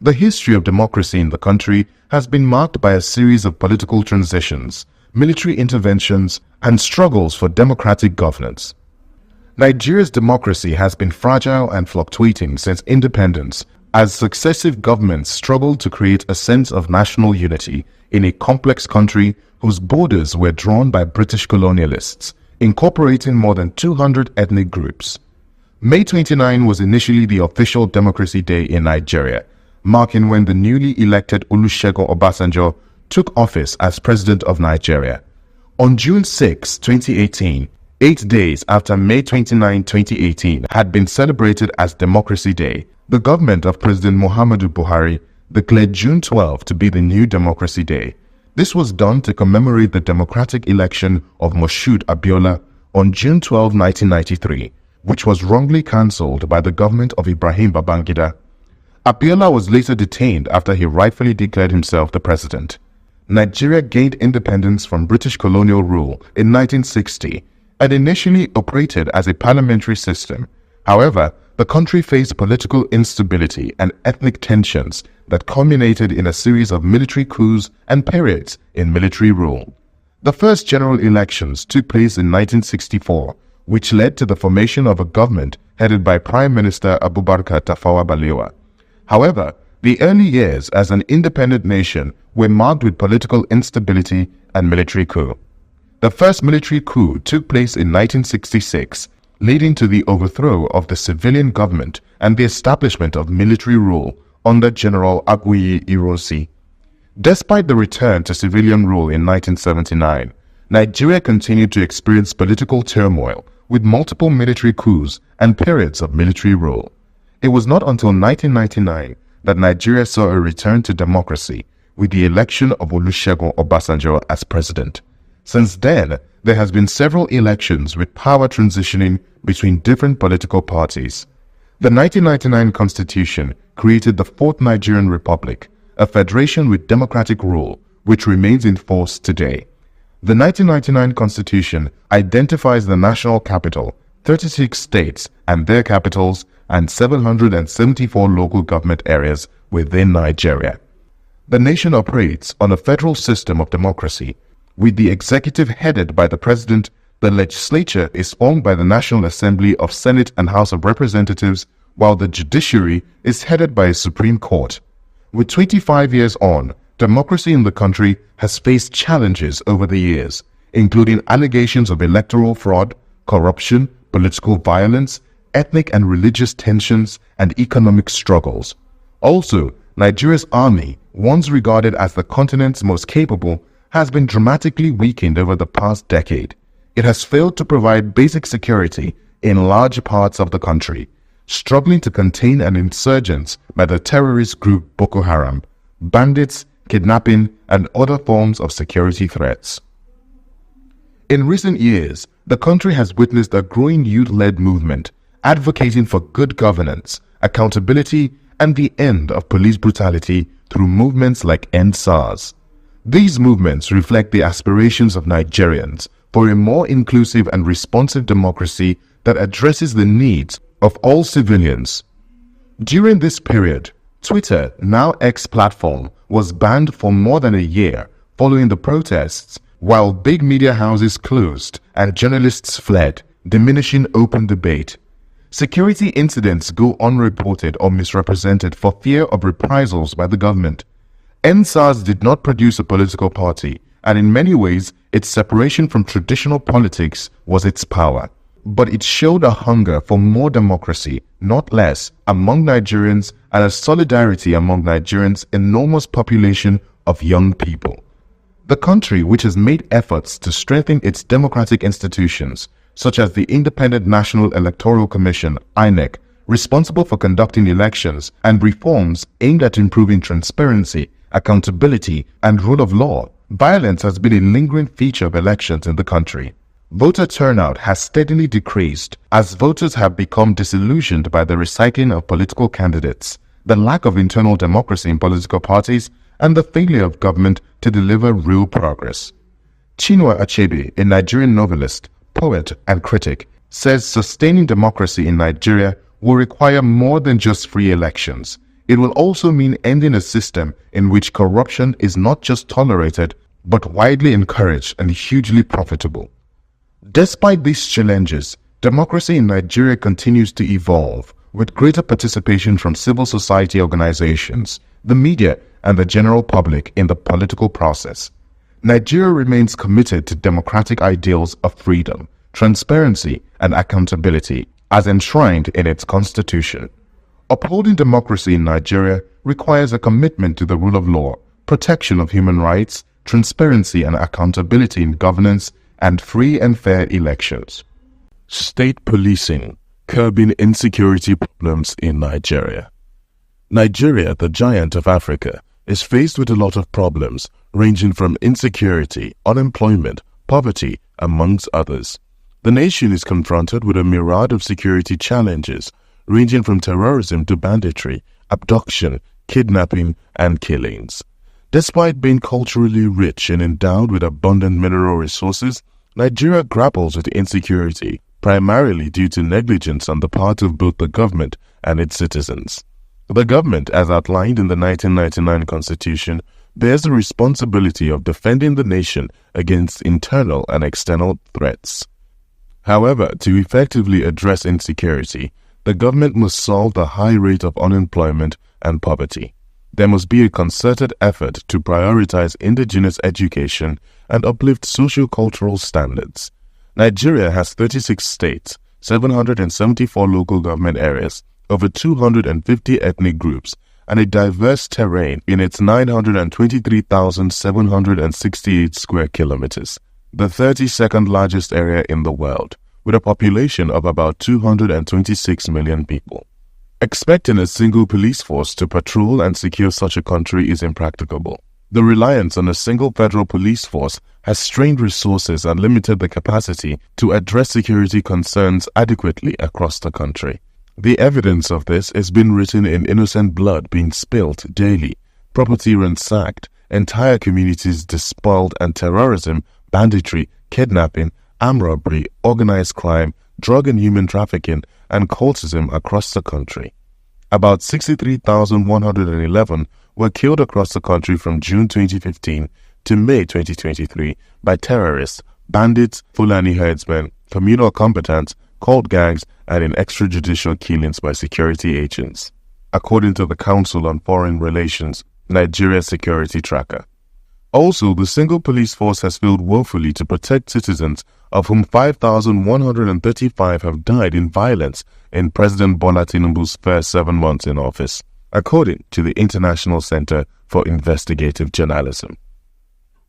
The history of democracy in the country has been marked by a series of political transitions, military interventions, and struggles for democratic governance. Nigeria's democracy has been fragile and fluctuating since independence, as successive governments struggled to create a sense of national unity in a complex country whose borders were drawn by British colonialists, incorporating more than 200 ethnic groups. May 29 was initially the official Democracy Day in Nigeria, marking when the newly elected Olusegun Obasanjo took office as President of Nigeria. On June 6, 2018, 8 days after May 29, 2018 had been celebrated as Democracy Day, the government of President Muhammadu Buhari declared June 12 to be the new Democracy Day. This was done to commemorate the democratic election of Moshood Abiola on June 12, 1993, which was wrongly cancelled by the government of Ibrahim Babangida. Abiola was later detained after he rightfully declared himself the president. Nigeria gained independence from British colonial rule in 1960 and initially operated as a parliamentary system. However, the country faced political instability and ethnic tensions that culminated in a series of military coups and periods in military rule. The first general elections took place in 1964, which led to the formation of a government headed by Prime Minister Abubakar Tafawa Balewa. However, the early years as an independent nation were marked with political instability and military coup. The first military coup took place in 1966, leading to the overthrow of the civilian government and the establishment of military rule under General Aguiyi Ironsi. Despite the return to civilian rule in 1979, Nigeria continued to experience political turmoil with multiple military coups and periods of military rule. It was not until 1999 that Nigeria saw a return to democracy with the election of Olusegun Obasanjo as president. Since then, there has been several elections with power transitioning between different political parties. The 1999 Constitution created the Fourth Nigerian Republic, a federation with democratic rule, which remains in force today. The 1999 Constitution identifies the national capital, 36 states and their capitals, and 774 local government areas within Nigeria. The nation operates on a federal system of democracy, with the executive headed by the president, The legislature is formed by the National Assembly of Senate and House of Representatives, while the judiciary is headed by a Supreme Court. With 25 years on, democracy in the country has faced challenges over the years, including allegations of electoral fraud, corruption, political violence, ethnic and religious tensions, and economic struggles. Also, Nigeria's army, once regarded as the continent's most capable, has been dramatically weakened over the past decade. It has failed to provide basic security in large parts of the country, struggling to contain an insurgence by the terrorist group Boko Haram, bandits, kidnapping, and other forms of security threats. In recent years, the country has witnessed a growing youth-led movement advocating for good governance, accountability, and the end of police brutality through movements like End SARS. These movements reflect the aspirations of Nigerians for a more inclusive and responsive democracy that addresses the needs of all civilians. During this period, Twitter, now X platform, was banned for more than a year following the protests, while big media houses closed and journalists fled, diminishing open debate. Security incidents go unreported or misrepresented for fear of reprisals by the government. NSAS did not produce a political party, and in many ways, its separation from traditional politics was its power. But it showed a hunger for more democracy, not less, among Nigerians, and a solidarity among Nigerians' enormous population of young people. The country, which has made efforts to strengthen its democratic institutions, such as the Independent National Electoral Commission, INEC, responsible for conducting elections, and reforms aimed at improving transparency, accountability, and rule of law, violence has been a lingering feature of elections in the country. Voter turnout has steadily decreased as voters have become disillusioned by the recycling of political candidates, the lack of internal democracy in political parties, and the failure of government to deliver real progress. Chinua Achebe, a Nigerian novelist, poet, and critic, says sustaining democracy in Nigeria will require more than just free elections. It will also mean ending a system in which corruption is not just tolerated, but widely encouraged and hugely profitable. Despite these challenges, democracy in Nigeria continues to evolve, with greater participation from civil society organizations, the media, and the general public in the political process. Nigeria remains committed to democratic ideals of freedom, transparency, and accountability, as enshrined in its constitution. Upholding democracy in Nigeria requires a commitment to the rule of law, protection of human rights, transparency and accountability in governance, and free and fair elections. State policing, curbing insecurity problems in Nigeria. Nigeria, the giant of Africa, is faced with a lot of problems ranging from insecurity, unemployment, poverty, amongst others. The nation is confronted with a myriad of security challenges ranging from terrorism to banditry, abduction, kidnapping, and killings. Despite being culturally rich and endowed with abundant mineral resources, Nigeria grapples with insecurity, primarily due to negligence on the part of both the government and its citizens. The government, as outlined in the 1999 Constitution, bears the responsibility of defending the nation against internal and external threats. However, to effectively address insecurity, the government must solve the high rate of unemployment and poverty. There must be a concerted effort to prioritize indigenous education and uplift socio-cultural standards. Nigeria has 36 states, 774 local government areas, over 250 ethnic groups, and a diverse terrain in its 923,768 square kilometers, the 32nd largest area in the world, with a population of about 226 million people. Expecting a single police force to patrol and secure such a country is impracticable. The reliance on a single federal police force has strained resources and limited the capacity to address security concerns adequately across the country. The evidence of this has been written in innocent blood being spilt daily, property ransacked, entire communities despoiled, and terrorism, banditry, kidnapping, armed robbery, organized crime, drug and human trafficking, and cultism across the country. About 63,111 were killed across the country from June 2015 to May 2023 by terrorists, bandits, Fulani herdsmen, communal combatants, cult gangs, and in extrajudicial killings by security agents, according to the Council on Foreign Relations, Nigeria Security Tracker. Also, the single police force has failed woefully to protect citizens, of whom 5,135 have died in violence in President Bola Tinubu's first 7 months in office, according to the International Center for Investigative Journalism.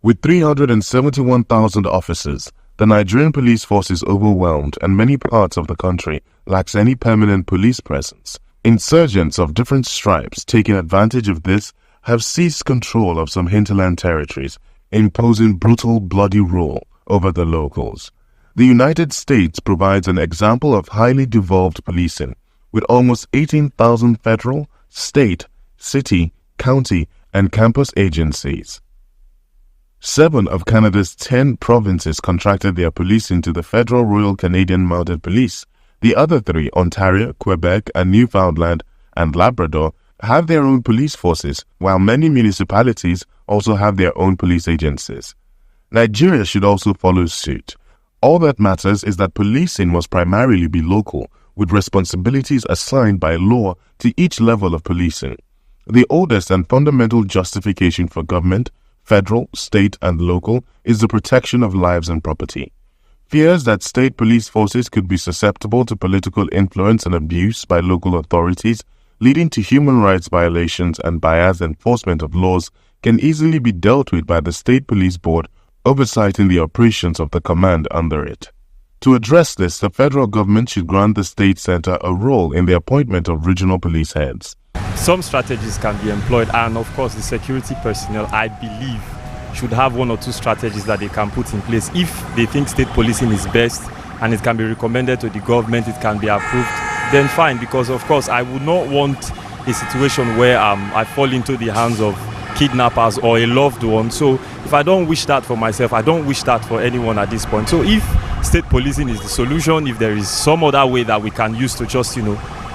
With 371,000 officers, the Nigerian police force is overwhelmed and many parts of the country lacks any permanent police presence. Insurgents of different stripes taking advantage of this have seized control of some hinterland territories, imposing brutal, bloody rule over the locals. The United States provides an example of highly devolved policing, with almost 18,000 federal, state, city, county, and campus agencies. 7 of Canada's 10 provinces contracted their policing to the Federal Royal Canadian Mounted Police. The other 3, Ontario, Quebec, and Newfoundland and Labrador, have their own police forces, while many municipalities also have their own police agencies. Nigeria should also follow suit. All that matters is that policing must primarily be local, with responsibilities assigned by law to each level of policing. The oldest and fundamental justification for government, federal, state, and local, is the protection of lives and property. Fears that state police forces could be susceptible to political influence and abuse by local authorities, leading to human rights violations and biased enforcement of laws, can easily be dealt with by the State Police Board, oversighting the operations of the command under it. To address this, the federal government should grant the state center a role in the appointment of regional police heads. Some strategies can be employed, and of course the security personnel, I believe, should have 1 or 2 strategies that they can put in place. If they think state policing is best and it can be recommended to the government, it can be approved, then fine, because of course I would not want a situation where I fall into the hands of kidnappers or a loved one. So if I don't wish that for myself, I don't wish that for anyone at this point. So if state policing is the solution, if there is some other way that we can use to just,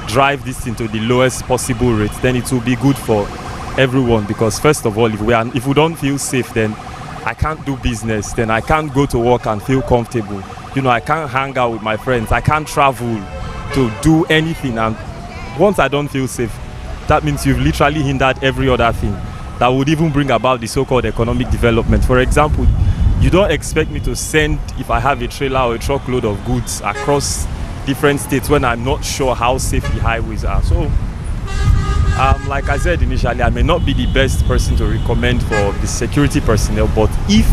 drive this into the lowest possible rate, then it will be good for everyone. Because first of all, if we don't feel safe, then I can't do business, then I can't go to work and feel comfortable. I can't hang out with my friends, I can't travel to do anything. And once I don't feel safe, that means you've literally hindered every other thing that would even bring about the so-called economic development. For example, you don't expect me to send, if I have a trailer or a truckload of goods across different states when I'm not sure how safe the highways are. So, like I said initially, I may not be the best person to recommend for the security personnel, but if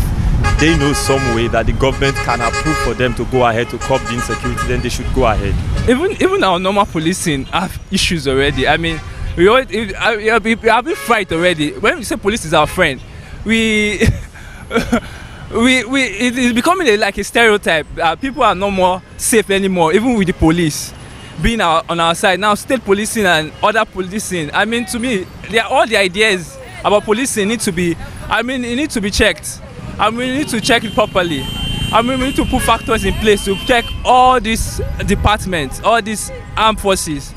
they know some way that the government can approve for them to go ahead to curb the insecurity, then they should go ahead. Even our normal policing have issues already. I mean, we have been fight already. When we say police is our friend, it's becoming like a stereotype. People are no more safe anymore, even with the police being on our side. Now, state policing and other policing, I mean, to me, all the ideas about policing need to be, it needs to be checked. We need to check it properly. We need to put factors in place to check all these departments, all these armed forces.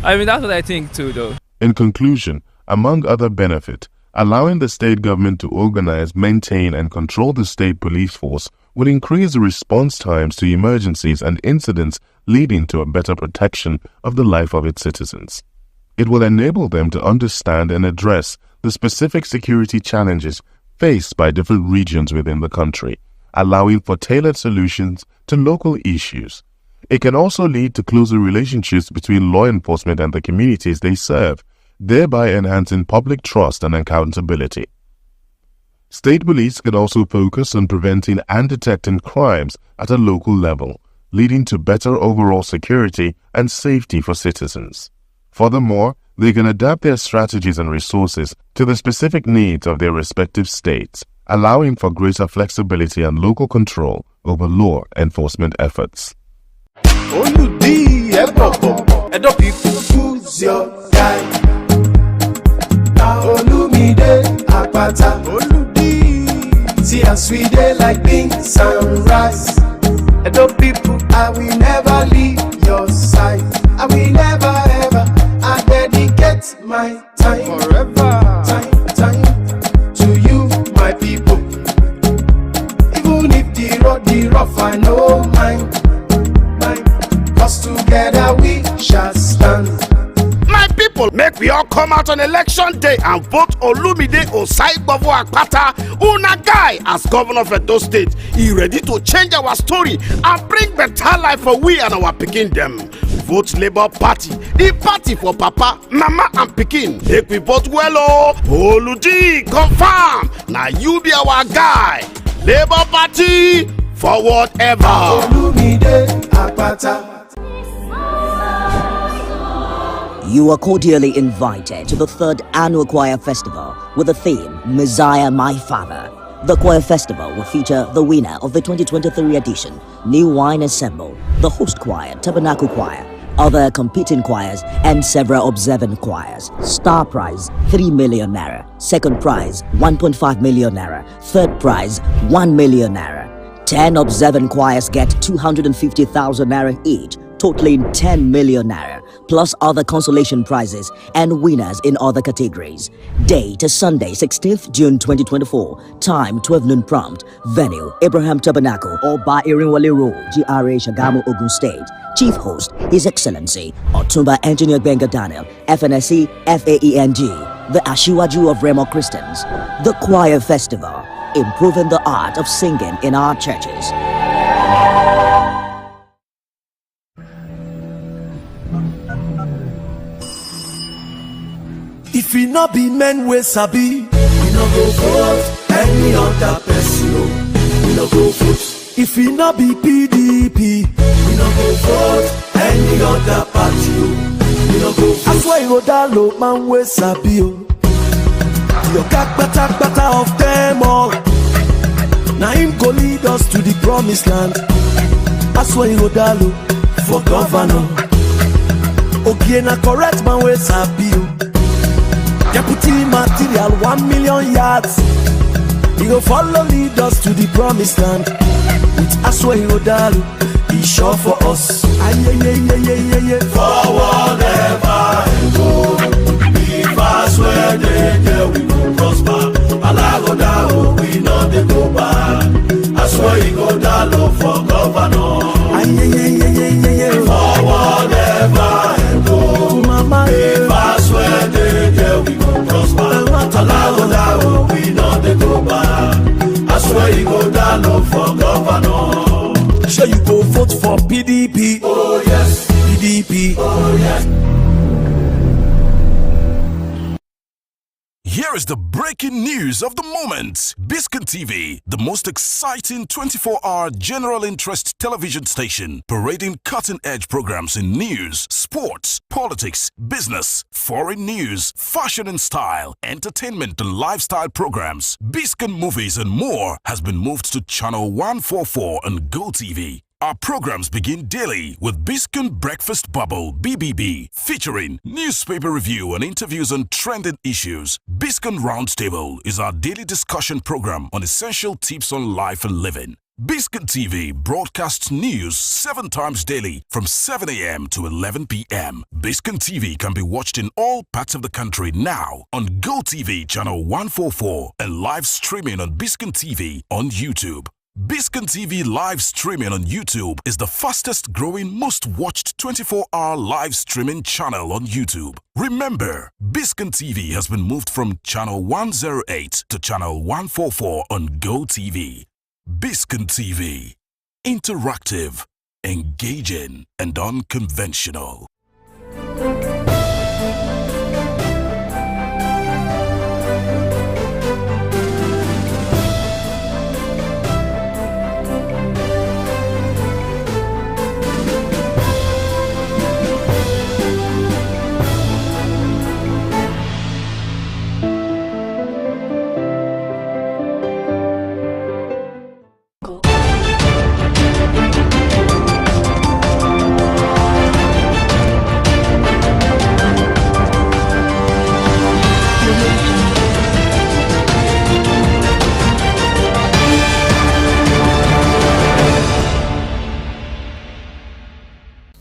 That's what I think too, though. In conclusion, among other benefits, allowing the state government to organize, maintain, and control the state police force will increase the response times to emergencies and incidents, leading to a better protection of the life of its citizens. It will enable them to understand and address the specific security challenges faced by different regions within the country, allowing for tailored solutions to local issues. It can also lead to closer relationships between law enforcement and the communities they serve, thereby enhancing public trust and accountability. State police can also focus on preventing and detecting crimes at a local level, leading to better overall security and safety for citizens. Furthermore, they can adapt their strategies and resources to the specific needs of their respective states, allowing for greater flexibility and local control over law enforcement efforts. See us we dey like beans and rice. Edo people, I will never leave your side. I will never ever. I dedicate my time forever. Time to you, my people. Even if the road people, make we all come out on election day and vote Olumide Osaigbovo Akpata, una guy as governor of Edo State. He ready to change our story and bring better life for we and our pikin them. Vote Labour Party, the party for Papa, Mama and Pikin. Make we vote well, oh. Oluji, confirm. Now you be our guy. Labour Party, forward ever. Olumide Akpata. You are cordially invited to the 3rd Annual Choir Festival with the theme Messiah My Father. The Choir Festival will feature the winner of the 2023 edition, New Wine Ensemble, the host choir, Tabernacle Choir, other competing choirs, and several observant choirs. Star prize, 3 million naira. Second prize, 1.5 million naira. Third prize, 1 million naira. 10 observant choirs get 250,000 naira each, totaling 10 million naira, plus other consolation prizes and winners in other categories. Date is Sunday, 16th June 2024. Time 12 noon prompt. Venue Abraham Tabernacle, Oba Irinwale Road, GRA Shagamu, Ogun State. Chief host His Excellency Otumba Engineer Benga Daniel, FNSC FAENG, the Ashiwaju of Remo Christians. The Choir Festival, improving the art of singing in our churches. If we not be men we sabi, we no go vote any other person. We no go vote. If we not be PDP, we no go vote any other party. We no go vote. That's why you download man we sabi. You got better of them all. Now him go lead us to the promised land. That's why you download for governor. Okay, na correct man we sabi. Deputy material 1 million yards. He go follow lead us to the promised land. With Asway Odalu, he sure for us. Forward ever and go. We fast where they we go prosper. Alagodago, we know they go back. Asway Odalu for governor. Forward ever and go. We fast where they we go prosper. Alagodago, we know they go back. I swear you go down low for governor. Sure you go vote for PDP. Oh yes. PDP. Oh yes. Here is the breaking news of the moment. Biscon TV, the most exciting 24-hour general interest television station, parading cutting-edge programs in news, sports, politics, business, foreign news, fashion and style, entertainment and lifestyle programs, Biscon movies and more, has been moved to channel 144 on GoTV. Our programs begin daily with Biscon Breakfast Bubble (BBB), featuring newspaper review and interviews on trending issues. Biscon Roundtable is our daily discussion program on essential tips on life and living. Biscon TV broadcasts news 7 times daily from 7 a.m. to 11 p.m. Biscon TV can be watched in all parts of the country now on GoTV channel 144 and live streaming on Biscon TV on YouTube. Biscon TV live streaming on YouTube is the fastest growing, most watched 24-hour live streaming channel on YouTube. Remember, Biscon TV has been moved from channel 108 to channel 144 on GoTV. Biscon TV. Interactive, engaging, and unconventional.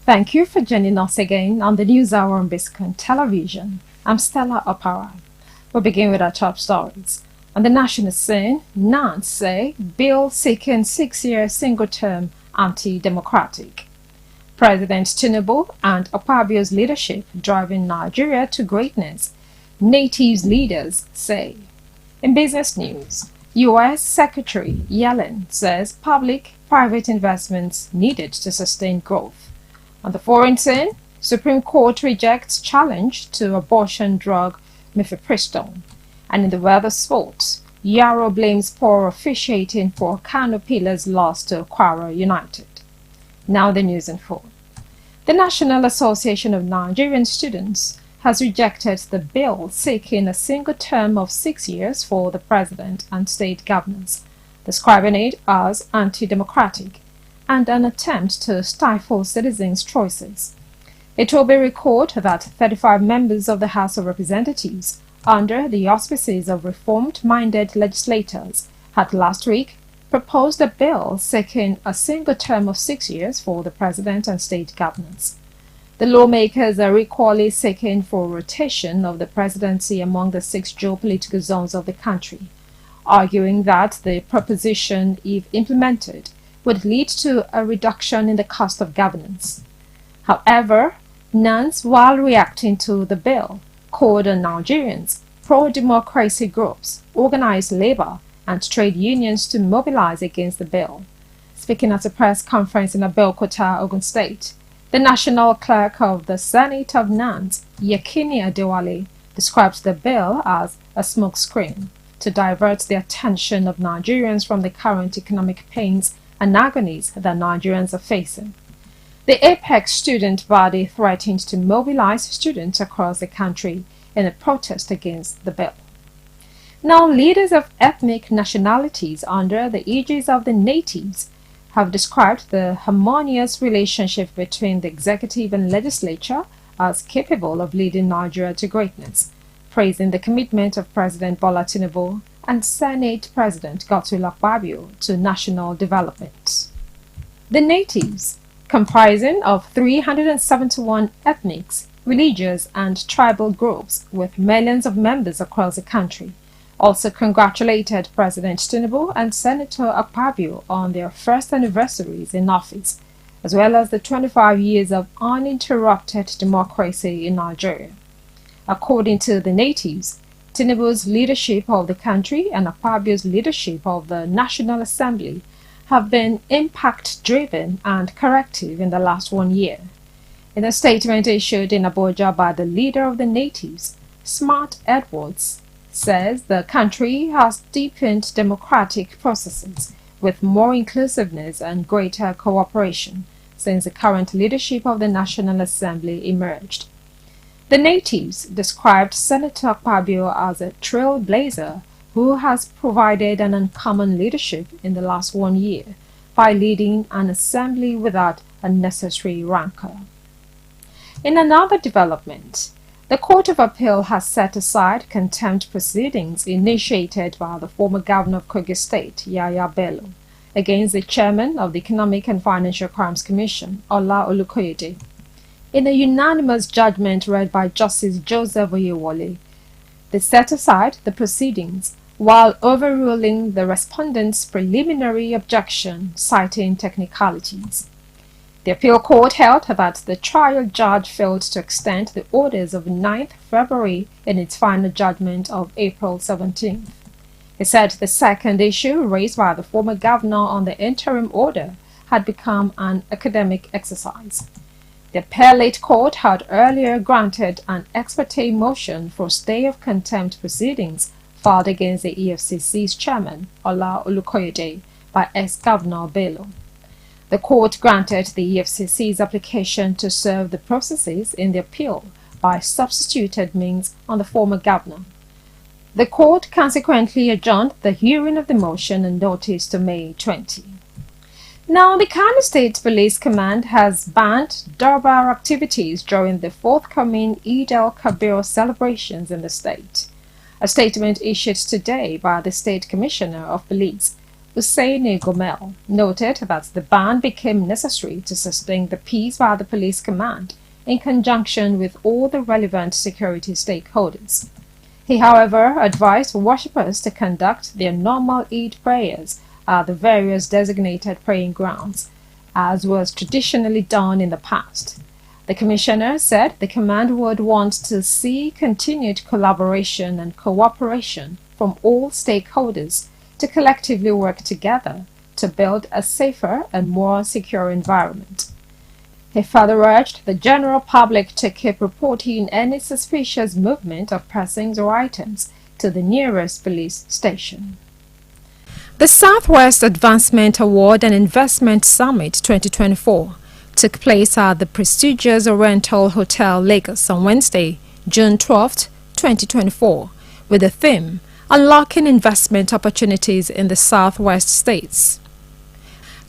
Thank you for joining us again on the News Hour on Biscon Television. I'm Stella Opara. We'll begin with our top stories. On the national scene, Nance say bill seeking 6-year single-term anti-democratic. President Tinubu and Akpabio's leadership driving Nigeria to greatness, Natives leaders say. In business news, U.S. Secretary Yellen says public-private investments needed to sustain growth. On the foreign scene, Supreme Court rejects challenge to abortion drug mifepristone. And in the weather sports, Yaro blames poor officiating for Kano Pillars' loss to Kwara United. Now the news in full. The National Association of Nigerian Students has rejected the bill seeking a single term of 6 years for the president and state governors, describing it as anti-democratic and an attempt to stifle citizens' choices. It will be recalled that 35 members of the House of Representatives, under the auspices of reformed-minded legislators, had last week proposed a bill seeking a single term of 6 years for the president and state governors. The lawmakers are equally seeking for rotation of the presidency among the 6 geopolitical zones of the country, arguing that the proposition, if implemented, would lead to a reduction in the cost of governance. However, NANS, while reacting to the bill, called on Nigerians, pro-democracy groups, organized labor, and trade unions to mobilize against the bill. Speaking at a press conference in Abeokuta, Ogun State, the National Clerk of the Senate of NANS, Yekini Adewale, described the bill as a smokescreen to divert the attention of Nigerians from the current economic pains and agonies that Nigerians are facing. The Apex student body threatened to mobilize students across the country in a protest against the bill. Now, leaders of ethnic nationalities under the aegis of the natives have described the harmonious relationship between the executive and legislature as capable of leading Nigeria to greatness, praising the commitment of President Bola Tinubu and Senate President Godswill Akpabio to national development. The natives, comprising of 371 ethnics, religious and tribal groups with millions of members across the country, also congratulated President Tinubu and Senator Akpabio on their first anniversaries in office, as well as the 25 years of uninterrupted democracy in Nigeria. According to the natives, Tinubu's leadership of the country and Akpabio's leadership of the National Assembly have been impact-driven and corrective in the last 1 year. In a statement issued in Abuja by the leader of the natives, Smart Edwards, says the country has deepened democratic processes with more inclusiveness and greater cooperation since the current leadership of the National Assembly emerged. The natives described Senator Akpabio as a trailblazer who has provided an uncommon leadership in the last 1 year by leading an assembly without unnecessary rancor. In another development, the Court of Appeal has set aside contempt proceedings initiated by the former governor of Kogi State, Yaya Bello, against the chairman of the Economic and Financial Crimes Commission, Ola Olukoyede. In a unanimous judgment read by Justice Joseph Oyewole, they set aside the proceedings while overruling the respondent's preliminary objection, citing technicalities. The appeal court held that the trial judge failed to extend the orders of 9th February in its final judgment of April 17th. He said the second issue raised by the former governor on the interim order had become an academic exercise. The appellate court had earlier granted an ex parte motion for stay of contempt proceedings filed against the EFCC's chairman, Ola Olukoyede, by ex-governor Bello. The court granted the EFCC's application to serve the processes in the appeal by substituted means on the former governor. The court consequently adjourned the hearing of the motion and notice to May 20. Now, the Kano State Police Command has banned Durbar activities during the forthcoming Eid al-Kabir celebrations in the state. A statement issued today by the State Commissioner of Police, Hussein Gomel, noted that the ban became necessary to sustain the peace by the police command in conjunction with all the relevant security stakeholders. He, however, advised worshippers to conduct their normal Eid prayers at the various designated praying grounds as was traditionally done in the past. The commissioner said the command would want to see continued collaboration and cooperation from all stakeholders to collectively work together to build a safer and more secure environment. He further urged the general public to keep reporting any suspicious movement of persons or items to the nearest police station. The Southwest Advancement Award and Investment Summit 2024 took place at the prestigious Oriental Hotel, Lagos on Wednesday, June 12, 2024, with the theme Unlocking Investment Opportunities in the Southwest States.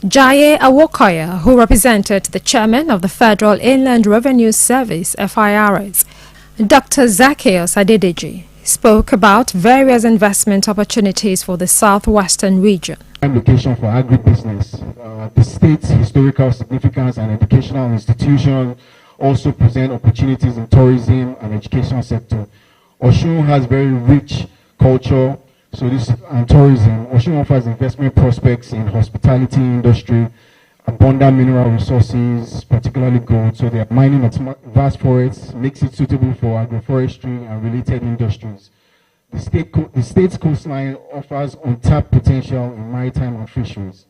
Jaye Awokoya, who represented the chairman of the Federal Inland Revenue Service, FIRS, Dr. Zacchaeus Adedeji, spoke about various investment opportunities for the southwestern region. Prime location for agribusiness. The state's historical significance and educational institutions also present opportunities in tourism and education sector. Osun has very rich culture, and tourism. Osun offers investment prospects in hospitality industry, abundant mineral resources, particularly gold. So they are mining of vast forests, makes it suitable for agroforestry and related industries. The state's coastline offers untapped potential in maritime and fisheries.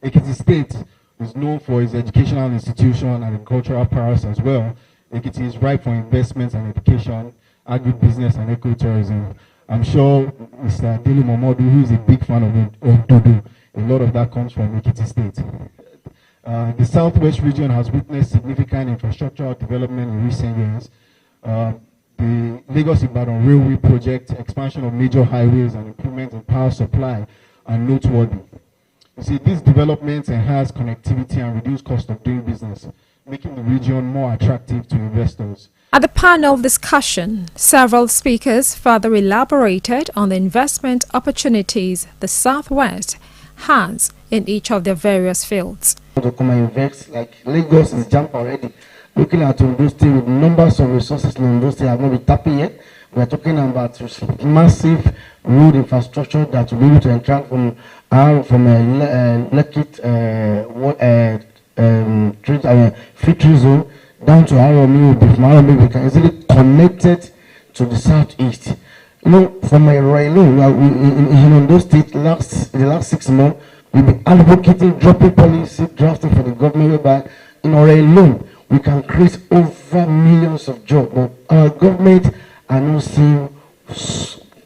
Ekiti State is known for its educational institution and agricultural prowess as well. Ekiti is ripe for investments and education, agribusiness and ecotourism. I'm sure Mr. Dele Momodu, who is a big fan of Dodo, a lot of that comes from Ekiti State. The Southwest region has witnessed significant infrastructural development in recent years. The Lagos-Ibadan Railway project, expansion of major highways and improvement in power supply are noteworthy. You see, these developments enhance connectivity and reduce cost of doing business, making the region more attractive to investors. At the panel discussion, several speakers further elaborated on the investment opportunities the Southwest has in each of their various fields. To come and invest, like Lagos is jumped already. Looking at Ondo State with numbers of resources in Ondo State have not been tapping yet. We are talking about massive road infrastructure that will be able to entrance from Lekki free trade zone down to Aromi. From Aromi, we can easily connect it to the southeast. You know, from right now, in Ondo State, the last 6 months, we've been advocating, dropping policy, drafting for the government, whereby in already alone, we can create over millions of jobs. But our government are not seeing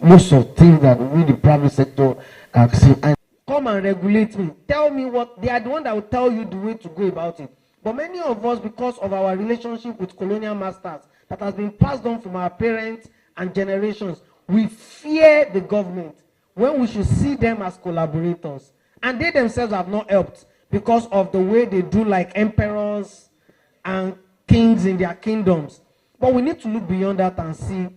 most of things that we, the private sector, are seeing. Come and regulate me. Tell me what, they are the one that will tell you the way to go about it. But many of us, because of our relationship with colonial masters that has been passed on from our parents and generations, we fear the government when we should see them as collaborators. And they themselves have not helped because of the way they do like emperors and kings in their kingdoms. But we need to look beyond that and see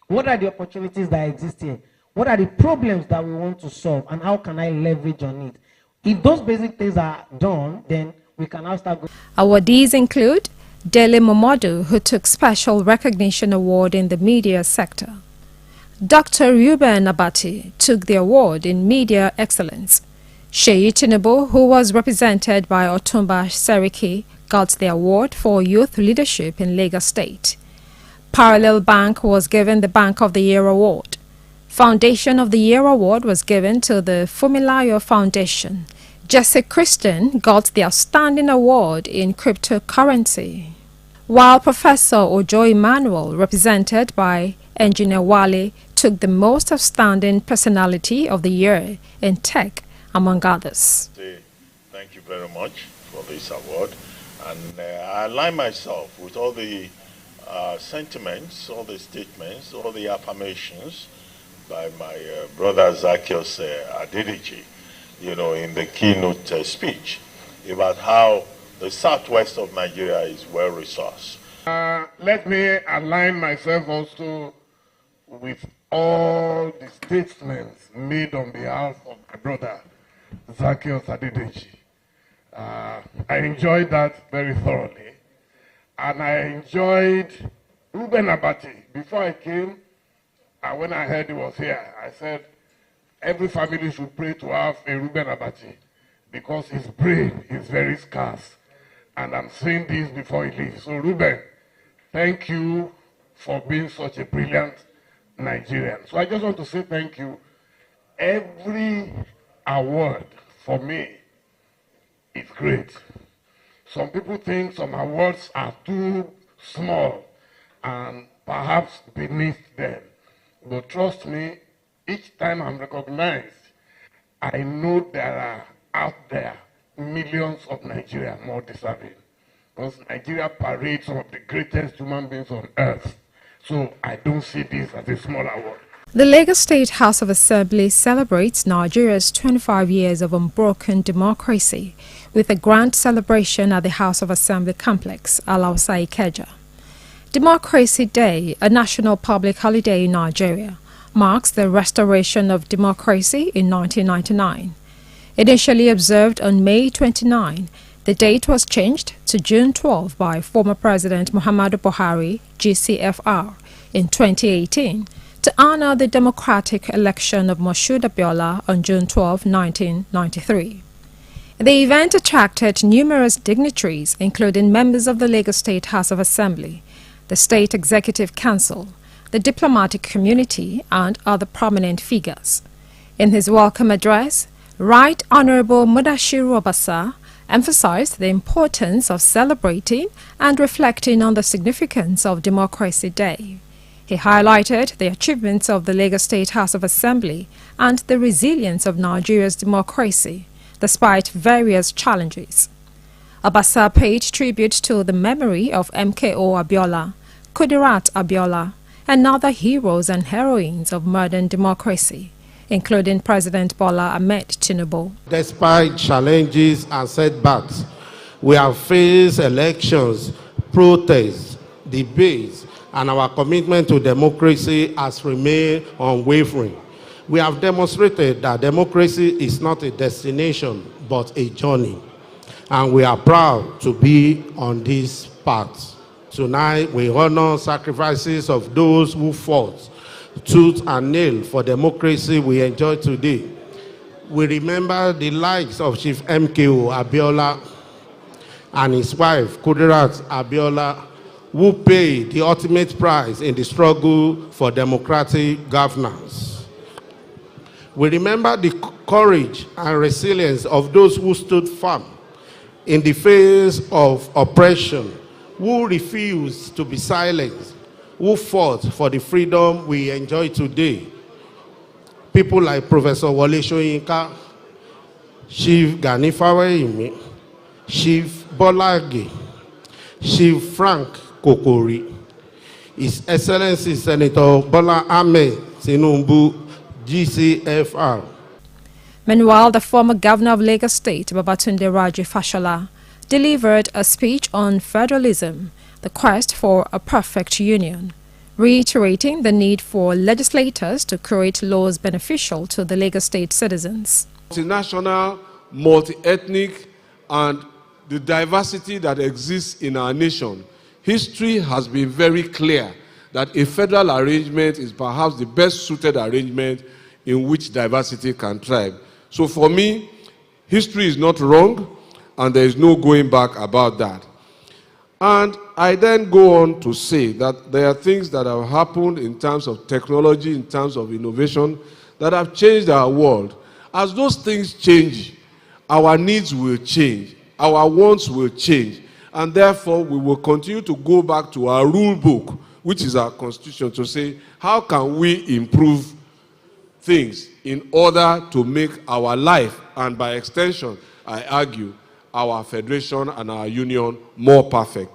what are the opportunities that exist here. What are the problems that we want to solve and how can I leverage on it? If those basic things are done, then we can now start going. Awardees include Dele Momodu, who took Special Recognition Award in the media sector. Dr. Ruben Abati took the award in Media Excellence. Sheyi Tinubu, who was represented by Otumba Seriki, got the award for Youth Leadership in Lagos State. Parallel Bank was given the Bank of the Year Award. Foundation of the Year Award was given to the Fumilayo Foundation. Jesse Christian got the Outstanding Award in Cryptocurrency, while Professor Ojo Emmanuel, represented by Engineer Wale, took the Most Outstanding Personality of the Year in Tech, among others. Thank you very much for this award, and I align myself with all the sentiments, all the statements, all the affirmations by my brother Zacchaeus Adedeji, you know, in the keynote speech about how the southwest of Nigeria is well resourced. Let me align myself also with all the statements made on behalf of my brother Zacchaeus Adedeji. I enjoyed that very thoroughly, and I enjoyed Ruben Abati. Before I came, when I heard he was here, I said every family should pray to have a Ruben Abati, because his brain is very scarce. And I'm saying this before he leaves. So, Ruben, thank you for being such a brilliant Nigerian. So I just want to say thank you. Every award for me is great. Some people think some awards are too small and perhaps beneath them. But trust me, each time I'm recognized, I know there are out there millions of Nigerians more deserving. Because Nigeria parades some of the greatest human beings on earth. So I don't see this as a small award. The Lagos State House of Assembly celebrates Nigeria's 25 years of unbroken democracy with a grand celebration at the House of Assembly complex, Alausa Ikeja. Democracy Day, a national public holiday in Nigeria, marks the restoration of democracy in 1999. Initially observed on May 29, the date was changed to June 12 by former President Muhammadu Buhari, GCFR, in 2018 to honor the democratic election of Moshood Abiola on June 12, 1993. The event attracted numerous dignitaries, including members of the Lagos State House of Assembly, the State Executive Council, the diplomatic community, and other prominent figures. In his welcome address, Right Honorable Mudashiru Obasa emphasized the importance of celebrating and reflecting on the significance of Democracy Day. He highlighted the achievements of the Lagos State House of Assembly and the resilience of Nigeria's democracy, despite various challenges. Obasa paid tribute to the memory of MKO Abiola, Kudirat Abiola, and other heroes and heroines of modern democracy, including President Bola Ahmed Tinubu. Despite challenges and setbacks, we have faced elections, protests, debates, and our commitment to democracy has remained unwavering. We have demonstrated that democracy is not a destination, but a journey. And we are proud to be on this path. Tonight, we honor sacrifices of those who fought tooth and nail for democracy we enjoy today. We remember the likes of Chief MKO Abiola and his wife, Kudirat Abiola, who paid the ultimate price in the struggle for democratic governance. We remember the courage and resilience of those who stood firm in the face of oppression, who refused to be silenced, who fought for the freedom we enjoy today. People like Professor Wole Soyinka, Chief Gani Faweyimi, Chief Bolage, Chief Frank Kokori, His Excellency Senator Bola Ahmed Tinubu, GCFR. Meanwhile, the former governor of Lagos State, Babatunde Raji Fashola, delivered a speech on federalism, the quest for a perfect union, reiterating the need for legislators to create laws beneficial to the Lagos State citizens. Multinational, multi-ethnic, and the diversity that exists in our nation, history has been very clear that a federal arrangement is perhaps the best suited arrangement in which diversity can thrive. So for me, history is not wrong, and there is no going back about that. And I then go on to say that there are things that have happened in terms of technology, in terms of innovation, that have changed our world. As those things change, our needs will change, our wants will change, and therefore we will continue to go back to our rule book, which is our constitution, to say, how can we improve things in order to make our life, and by extension, I argue, our federation and our union more perfect.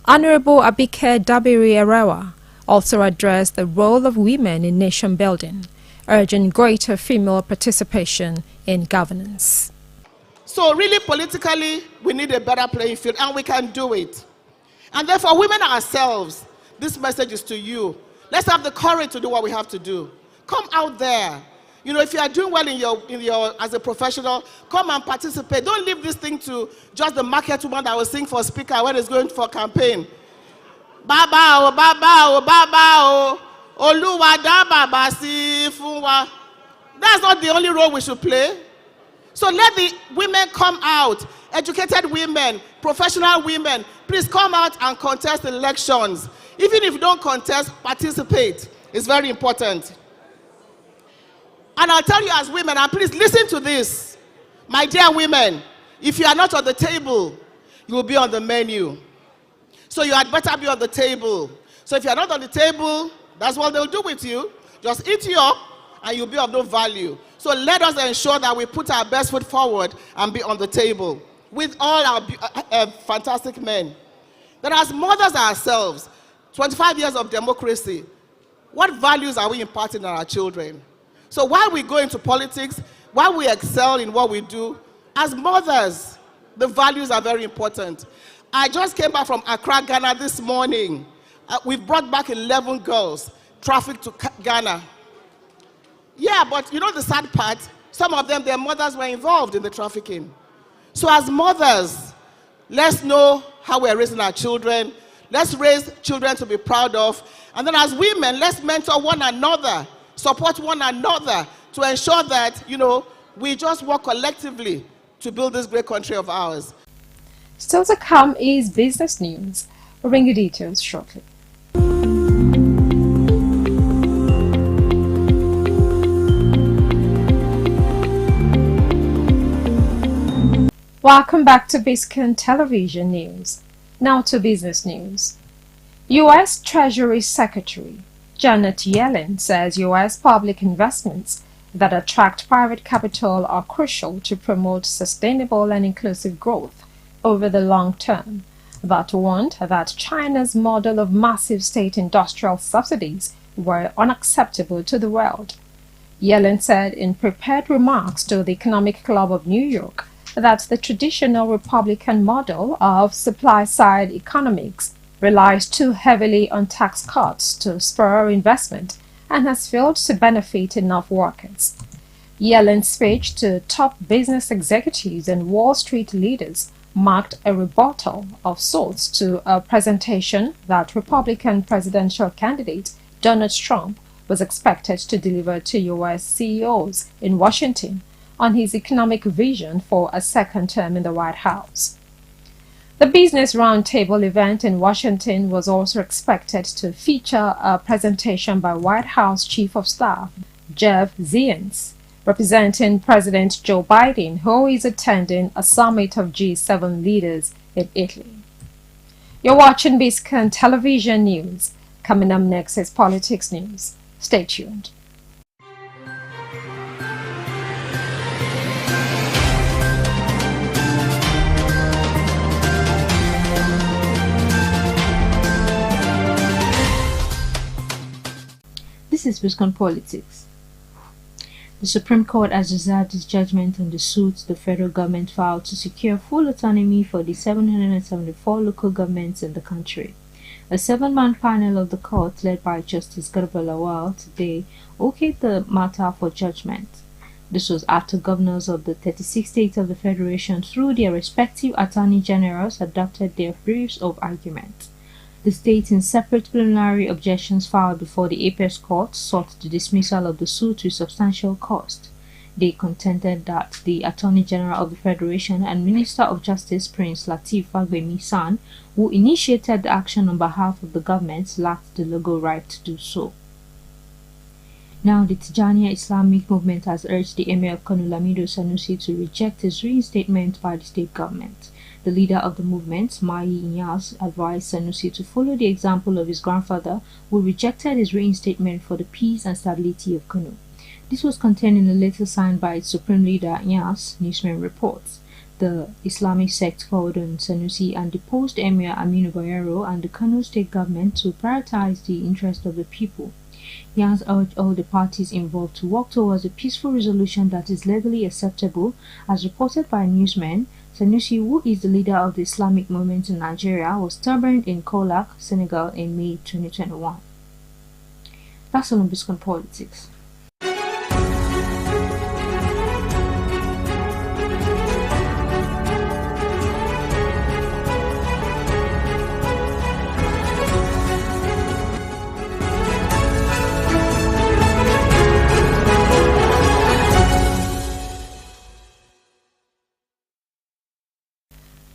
Honorable Abike Dabiri Erewa also addressed the role of women in nation building, urging greater female participation in governance. So really politically, we need a better playing field, and we can do it. And therefore, women ourselves, this message is to you. Let's have the courage to do what we have to do. Come out there. You know, if you are doing well in your as a professional, come and participate. Don't leave this thing to just the market woman that will sing for speaker when it's going for campaign. Baba o, baba o, baba o, Oluwa da baba si funwa. That's not the only role we should play. So let the women come out, educated women, professional women, please come out and contest elections. Even if you don't contest, participate. It's very important. And I'll tell you as women, and please listen to this. My dear women, if you are not on the table, you will be on the menu. So you had better be on the table. So if you are not on the table, that's what they'll do with you. Just eat you up and you'll be of no value. So let us ensure that we put our best foot forward and be on the table with all our fantastic men. Then as mothers ourselves, 25 years of democracy, what values are we imparting on our children? So while we go into politics, while we excel in what we do, as mothers, the values are very important. I just came back from Accra, Ghana this morning. We've brought back 11 girls trafficked to Ghana. Yeah, but you know the sad part? Some of them, their mothers were involved in the trafficking. So as mothers, let's know how we're raising our children. Let's raise children to be proud of. And then as women, let's mentor one another, support one another to ensure that, we just work collectively to build this great country of ours. Still to come is business news. We'll bring you details shortly. Welcome back to Biscon Television News. Now to business news. U.S. Treasury Secretary Janet Yellen says U.S. public investments that attract private capital are crucial to promote sustainable and inclusive growth over the long term, but warned that China's model of massive state industrial subsidies were unacceptable to the world. Yellen said in prepared remarks to the Economic Club of New York that the traditional Republican model of supply-side economics relies too heavily on tax cuts to spur investment and has failed to benefit enough workers. Yellen's speech to top business executives and Wall Street leaders marked a rebuttal of sorts to a presentation that Republican presidential candidate Donald Trump was expected to deliver to U.S. CEOs in Washington on his economic vision for a second term in the White House. The Business Roundtable event in Washington was also expected to feature a presentation by White House Chief of Staff Jeff Zients, representing President Joe Biden, who is attending a summit of G7 leaders in Italy. You're watching Biscon Television News. Coming up next is Politics News. Stay tuned. This is Biscon Politics. The Supreme Court has reserved its judgment on the suit the federal government filed to secure full autonomy for the 774 local governments in the country. A 7-man panel of the court, led by Justice Garba Lawal, today okayed the matter for judgment. This was after governors of the 36 states of the Federation, through their respective attorney generals, adopted their briefs of argument. The states, in separate preliminary objections filed before the Apex Court, sought the dismissal of the suit with substantial cost. They contended that the Attorney General of the Federation and Minister of Justice Prince Lateef Fagbemi-San, who initiated the action on behalf of the government, lacked the legal right to do so. Now, the Tijaniya Islamic movement has urged the Emir of Kano Lamido Sanusi to reject his reinstatement by the state government. The leader of the movement, Mahi Inyas, advised Sanusi to follow the example of his grandfather, who rejected his reinstatement for the peace and stability of Kano. This was contained in a letter signed by its supreme leader, Inyas, Newsman reports. The Islamic sect called on Sanusi and deposed Emir Aminu Bayero and the Kano state government to prioritize the interest of the people. Inyas urged all the parties involved to work towards a peaceful resolution that is legally acceptable. As reported by Newsman, Sanusi, who is the leader of the Islamic movement in Nigeria, was turbaned in Kaolack, Senegal in May 2021. That's all on Biscon Politics.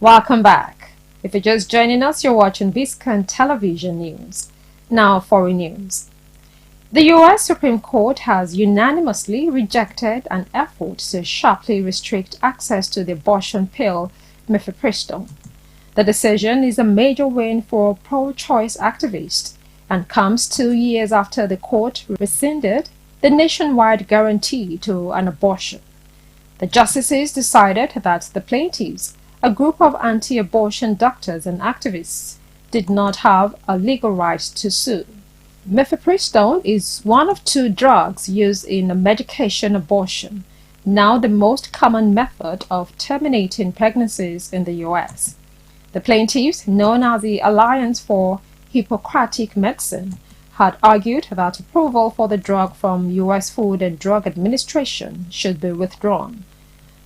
Welcome back. If you're just joining us, you're watching Biscon Television News. Now, foreign news. The U.S. Supreme Court has unanimously rejected an effort to sharply restrict access to the abortion pill mifepristone. The decision is a major win for pro-choice activists and comes 2 years after the court rescinded the nationwide guarantee to an abortion. The justices decided that the plaintiffs, a group of anti-abortion doctors and activists, did not have a legal right to sue. Mifepristone is one of 2 drugs used in a medication abortion, now the most common method of terminating pregnancies in the U.S. The plaintiffs, known as the Alliance for Hippocratic Medicine, had argued that approval for the drug from U.S. Food and Drug Administration should be withdrawn.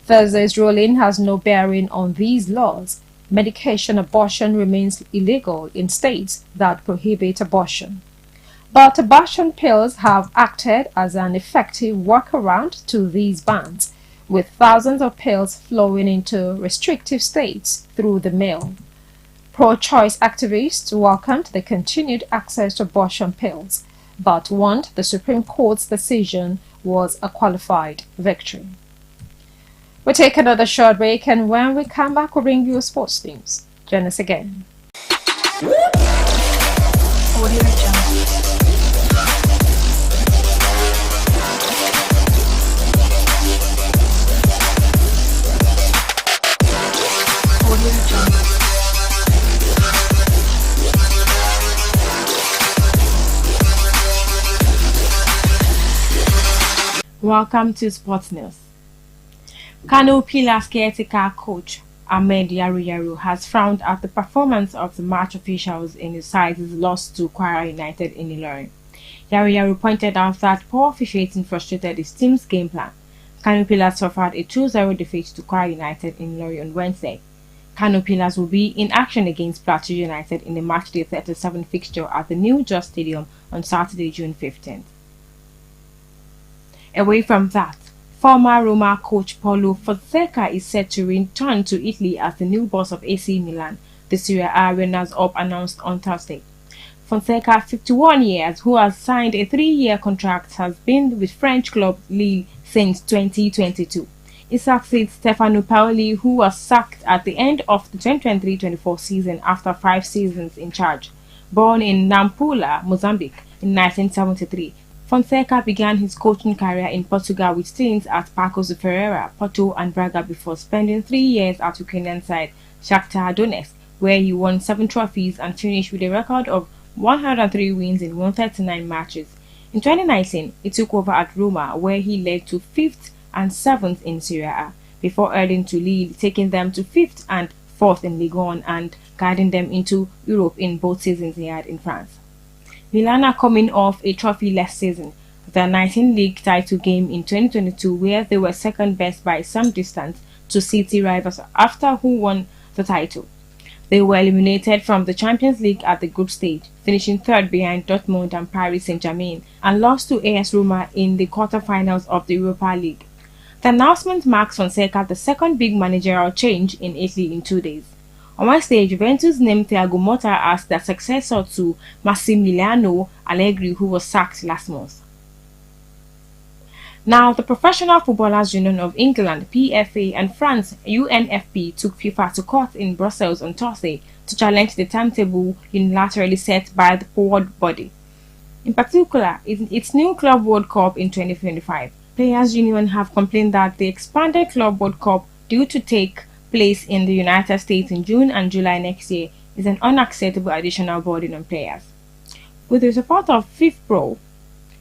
Thursday's ruling has no bearing on these laws. Medication abortion remains illegal in states that prohibit abortion. But abortion pills have acted as an effective workaround to these bans, with thousands of pills flowing into restrictive states through the mail. Pro-choice activists welcomed the continued access to abortion pills, but warned the Supreme Court's decision was a qualified victory. We'll take another short break, and when we come back, we'll bring you sports news. Join us again. Welcome to Sports News. Kano Pillars caretaker coach Ahmed Yaru has frowned at the performance of the match officials in his side's loss to Kwara United in Ilorin. Yaru pointed out that poor officiating frustrated his team's game plan. Kano Pillars suffered a 2-0 defeat to Kwara United in Ilorin on Wednesday. Kano Pillars will be in action against Plateau United in the matchday 37 fixture at the New Jos Stadium on Saturday, June 15th. Away from that, former Roma coach Paulo Fonseca is set to return to Italy as the new boss of AC Milan, the Serie A runners-up announced on Thursday. Fonseca, 51 years, who has signed a 3-year contract, has been with French club Lille since 2022. He succeeds Stefano Paoli, who was sacked at the end of the 2023-24 season after 5 seasons in charge. Born in Nampula, Mozambique in 1973, Fonseca began his coaching career in Portugal with stints at Paços de Ferreira, Porto and Braga before spending 3 years at Ukrainian side Shakhtar Donetsk, where he won 7 trophies and finished with a record of 103 wins in 139 matches. In 2019, he took over at Roma, where he led to 5th and 7th in Serie A, before heading to Lille, taking them to 5th and 4th in Ligue 1 and guiding them into Europe in both seasons he had in France. Milan are coming off a trophy-less season, their 19th league title game in 2022, where they were second best by some distance to City rivals after who won the title. They were eliminated from the Champions League at the group stage, finishing 3rd behind Dortmund and Paris Saint-Germain, and lost to AS Roma in the quarter-finals of the Europa League. The announcement marks Fonseca the second big managerial change in Italy in 2 days. On Wednesday, Juventus named Thiago Motta as their successor to Massimiliano Allegri, who was sacked last month. Now, the Professional Footballers Union of England, PFA, and France, UNFP, took FIFA to court in Brussels on Thursday to challenge the timetable unilaterally set by the forward body. In particular, in its new Club World Cup in 2025, Players Union have complained that the expanded Club World Cup, due to take place in the United States in June and July next year, is an unacceptable additional burden on players. With the support of FIFPro,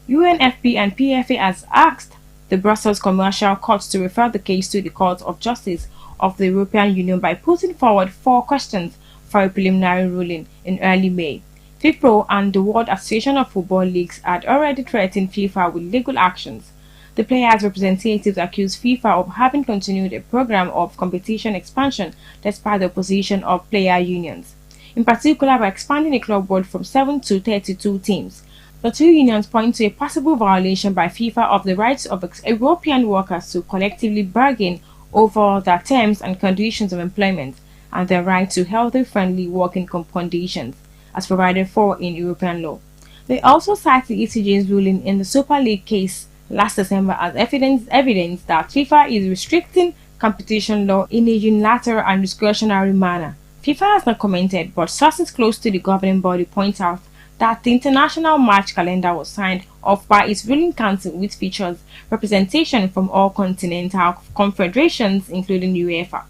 UNFP and PFA has asked the Brussels Commercial Court to refer the case to the Court of Justice of the European Union by putting forward 4 questions for a preliminary ruling in early May. FIFPro and the World Association of Football Leagues had already threatened FIFA with legal actions. The players' representatives accused FIFA of having continued a program of competition expansion despite the opposition of player unions, in particular by expanding the club world from 7 to 32 teams. The 2 unions point to a possible violation by FIFA of the rights of European workers to collectively bargain over their terms and conditions of employment, and their right to healthy, friendly working conditions, as provided for in European law. They also cite the ECJ's ruling in the Super League case last December as evidence that FIFA is restricting competition law in a unilateral and discretionary manner. FIFA has not commented, but sources close to the governing body point out that the international match calendar was signed off by its ruling council, which features representation from all continental confederations, including UEFA.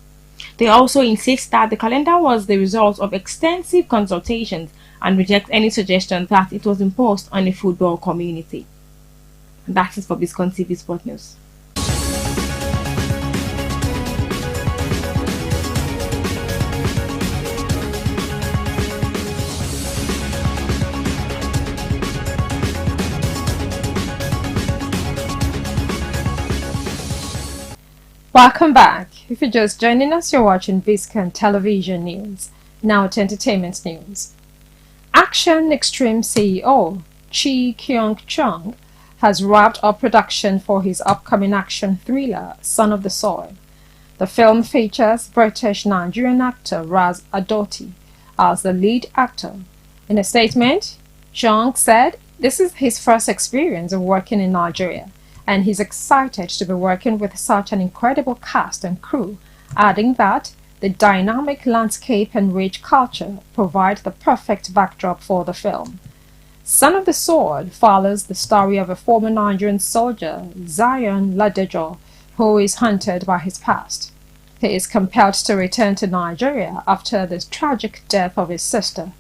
They also insist that the calendar was the result of extensive consultations and reject any suggestion that it was imposed on the football community. That is for Biscon TV Sport News. Welcome back. If you're just joining us, you're watching Biscon Television News. Now to entertainment news. Action Extreme CEO Chi Kyung-chung has wrapped up production for his upcoming action thriller, Son of the Soil. The film features British-Nigerian actor Raz Adoti as the lead actor. In a statement, Chung said this is his first experience of working in Nigeria, and he's excited to be working with such an incredible cast and crew, adding that the dynamic landscape and rich culture provide the perfect backdrop for the film. Son of the Sword follows the story of a former Nigerian soldier, Zion Ladejo, who is haunted by his past. He is compelled to return to Nigeria after the tragic death of his sister,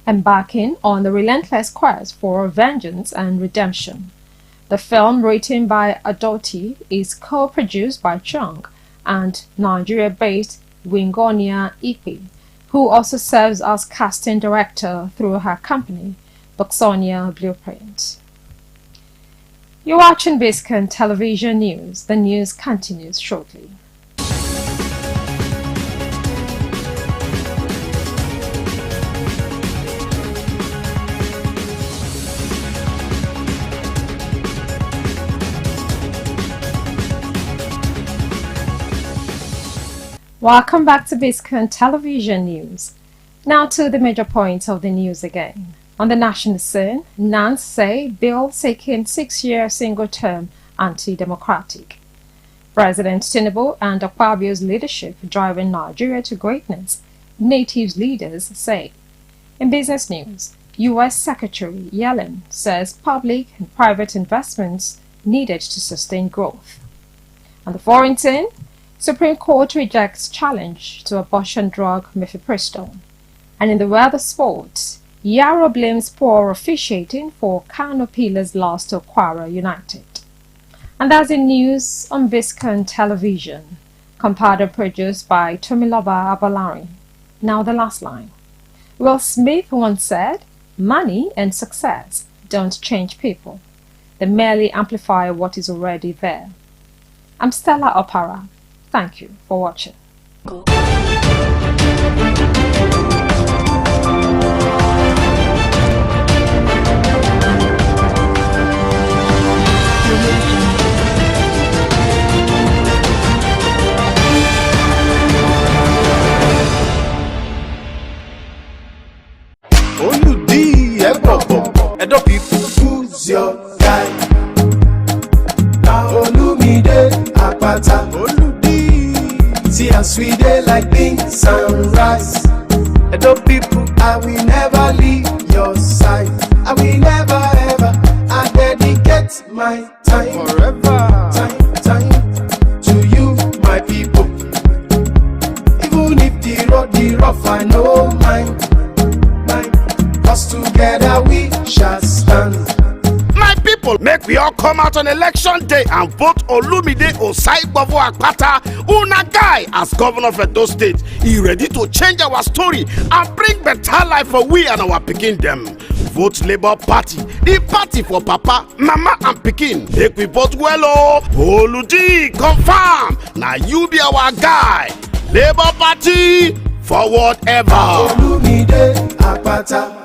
embarking on the relentless quest for vengeance and redemption. The film, written by Adoti, is co-produced by Chung and Nigeria-based Wingonia Ipe, who also serves as casting director through her company, Boxonia Blueprint. You're watching Biscon Television News. The news continues shortly. Welcome back to Biscon Television News. Now to the major points of the news again. On the national scene, Nance say bill seeking 6-year single-term anti-democratic. President Tinubu and Akpabio's leadership driving Nigeria to greatness, Natives leaders say. In business news, U.S. Secretary Yellen says public and private investments needed to sustain growth. On the foreign scene, Supreme Court rejects challenge to abortion drug mifepristone. And in the weather sports, Yarrow blames poor officiating for Kano Pillars' loss to Kwara United. And that's in news on Biscon Television, compiled and produced by Tomiloba Abalari. Now the last line. Will Smith once said, money and success don't change people. They merely amplify what is already there. I'm Stella Opara. Thank you for watching. And don't people who's your guy? Olumide Apata. See as we dey like beans and rice. And don't people, I will never leave your side. I will never ever. I dedicate my time forever. Time to you, my people. Even if the road be rough, I know mine. Cause together we shall stand. My people, make we all come out on election day and vote Olumide Osaigbovo Akpata, una guy, as governor of Edo State. He ready to change our story and bring better life for we and our pikin them. Vote Labour Party, the party for Papa, Mama and Pikin. Make we vote well, oh. Oluji, confirm. Now you be our guy. Labour Party, forward ever. Olumide Akpata.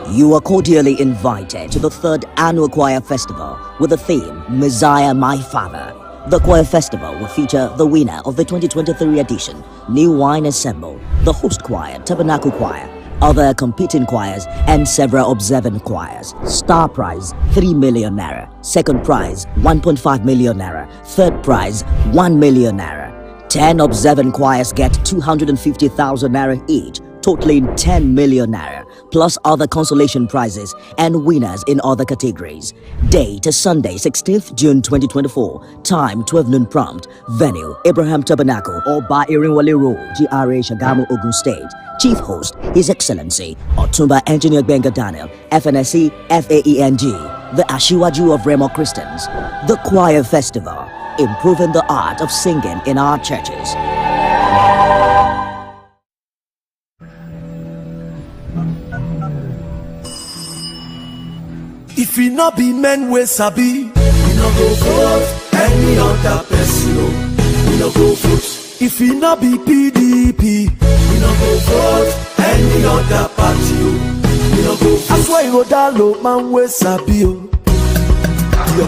You are cordially invited to the 3rd Annual Choir Festival with the theme Messiah My Father. The choir festival will feature the winner of the 2023 edition, New Wine Ensemble, the host choir, Tabernacle Choir, other competing choirs, and several observant choirs. Star prize 3 million naira, second prize 1.5 million naira, third prize 1 million naira. 10 observant choirs get 250,000 naira each, totaling 10 million naira, plus other consolation prizes and winners in other categories. Date is Sunday, 16th June 2024. Time 12 noon prompt. Venue Abraham Tabernacle or Ba Irinwale Road, GRA Shagamu, Ogun State. Chief host His Excellency Otumba Engineer Benga Daniel, FNSC FAENG, the Ashiwaju of Remo Christians. The Choir Festival, improving the art of singing in our churches. If we not be men we sabi, we no go vote any other person. We no go vote. If we not be PDP, we no go vote any other party. We no go vote. That's why you go down low, man we sabi. You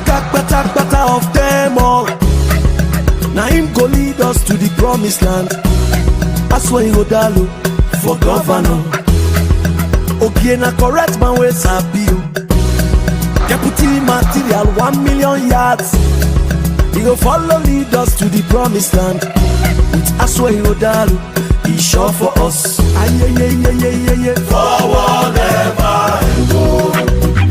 got better of them all. Now him go lead us to the promised land. That's why you go down low for governor. Okay, na correct man we sabi. Deputy material 1 million yards. He go follow lead us to the promised land. With Aswe Yodalu, he sure for us. Forward ever and go.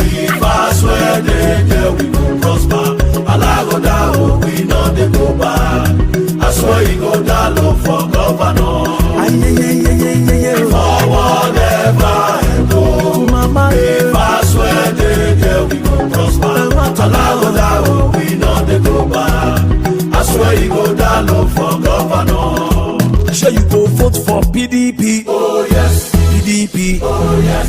If Aswe there we go prosper. Alagoda we know they go back. Aswe Yodalu for governor. Forward ever and go. If Aswe there we go prosper. Alagoda we know they go back. I swear you go down low for governor. Sure you go vote for PDP. Oh yes. PDP. Oh yes.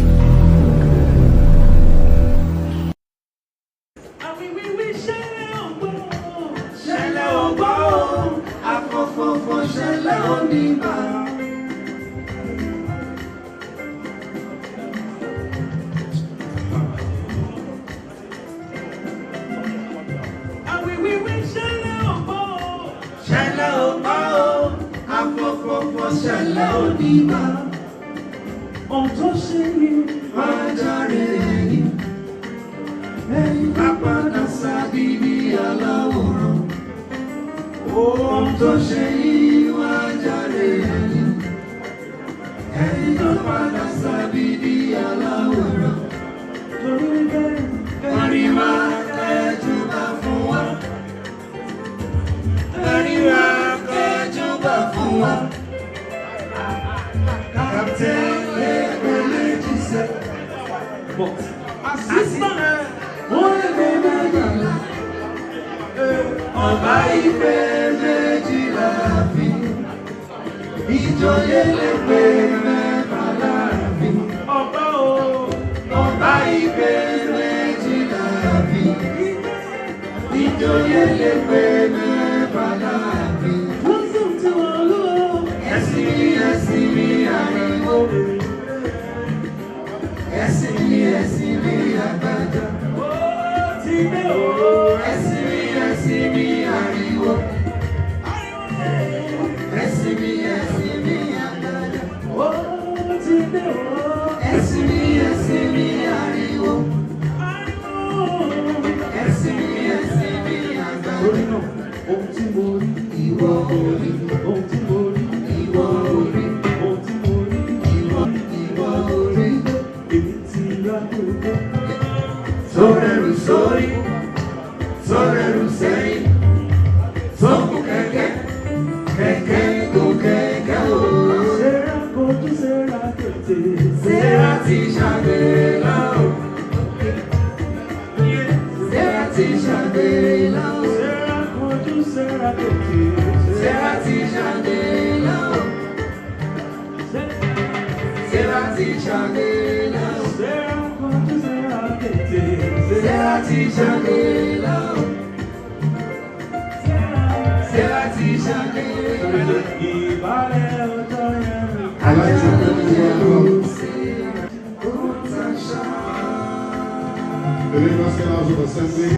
The Lagos House of Assembly.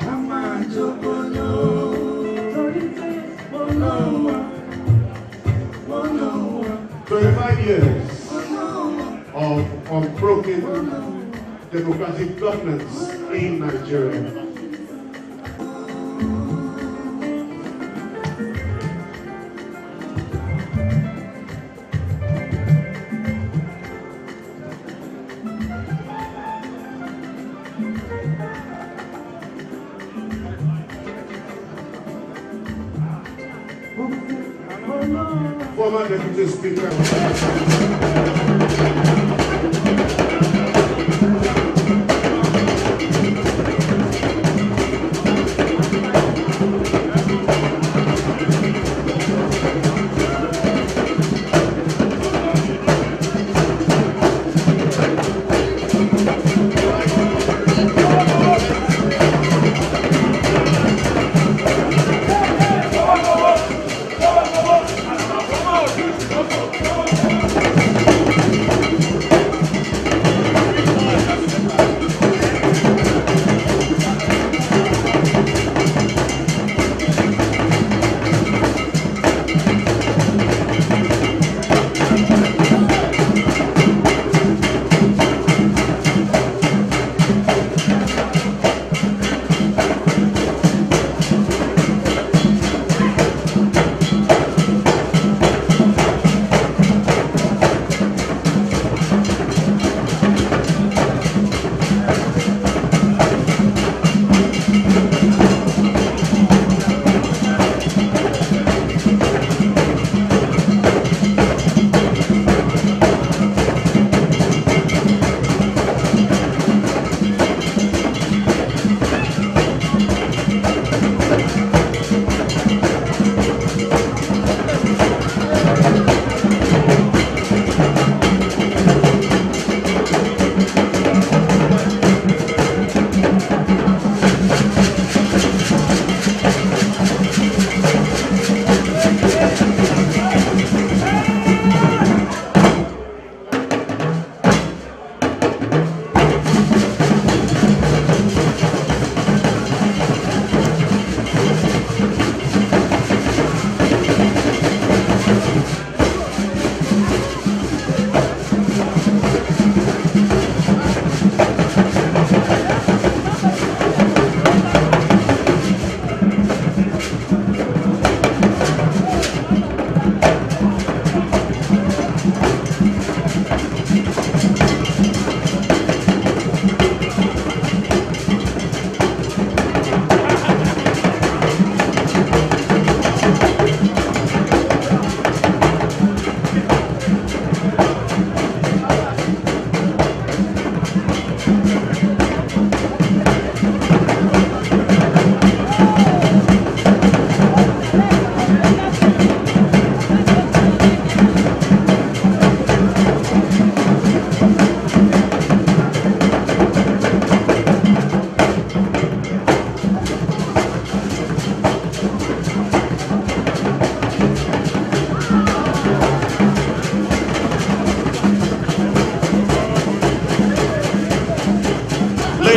unbroken democratic governance in Nigeria. Former Deputy Speaker.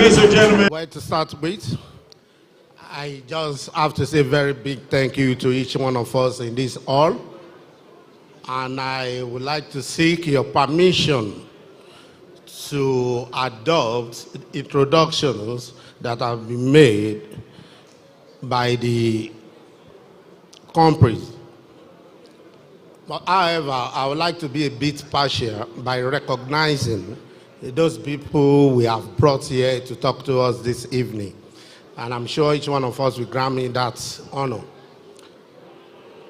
Ladies and gentlemen, where to start with? I just have to say a very big thank you to each one of us in this hall. And I would like to seek your permission to adopt introductions that have been made by the culprits. But however, I would like to be a bit partial by recognizing those people we have brought here to talk to us this evening. And I'm sure each one of us will grant me that honor.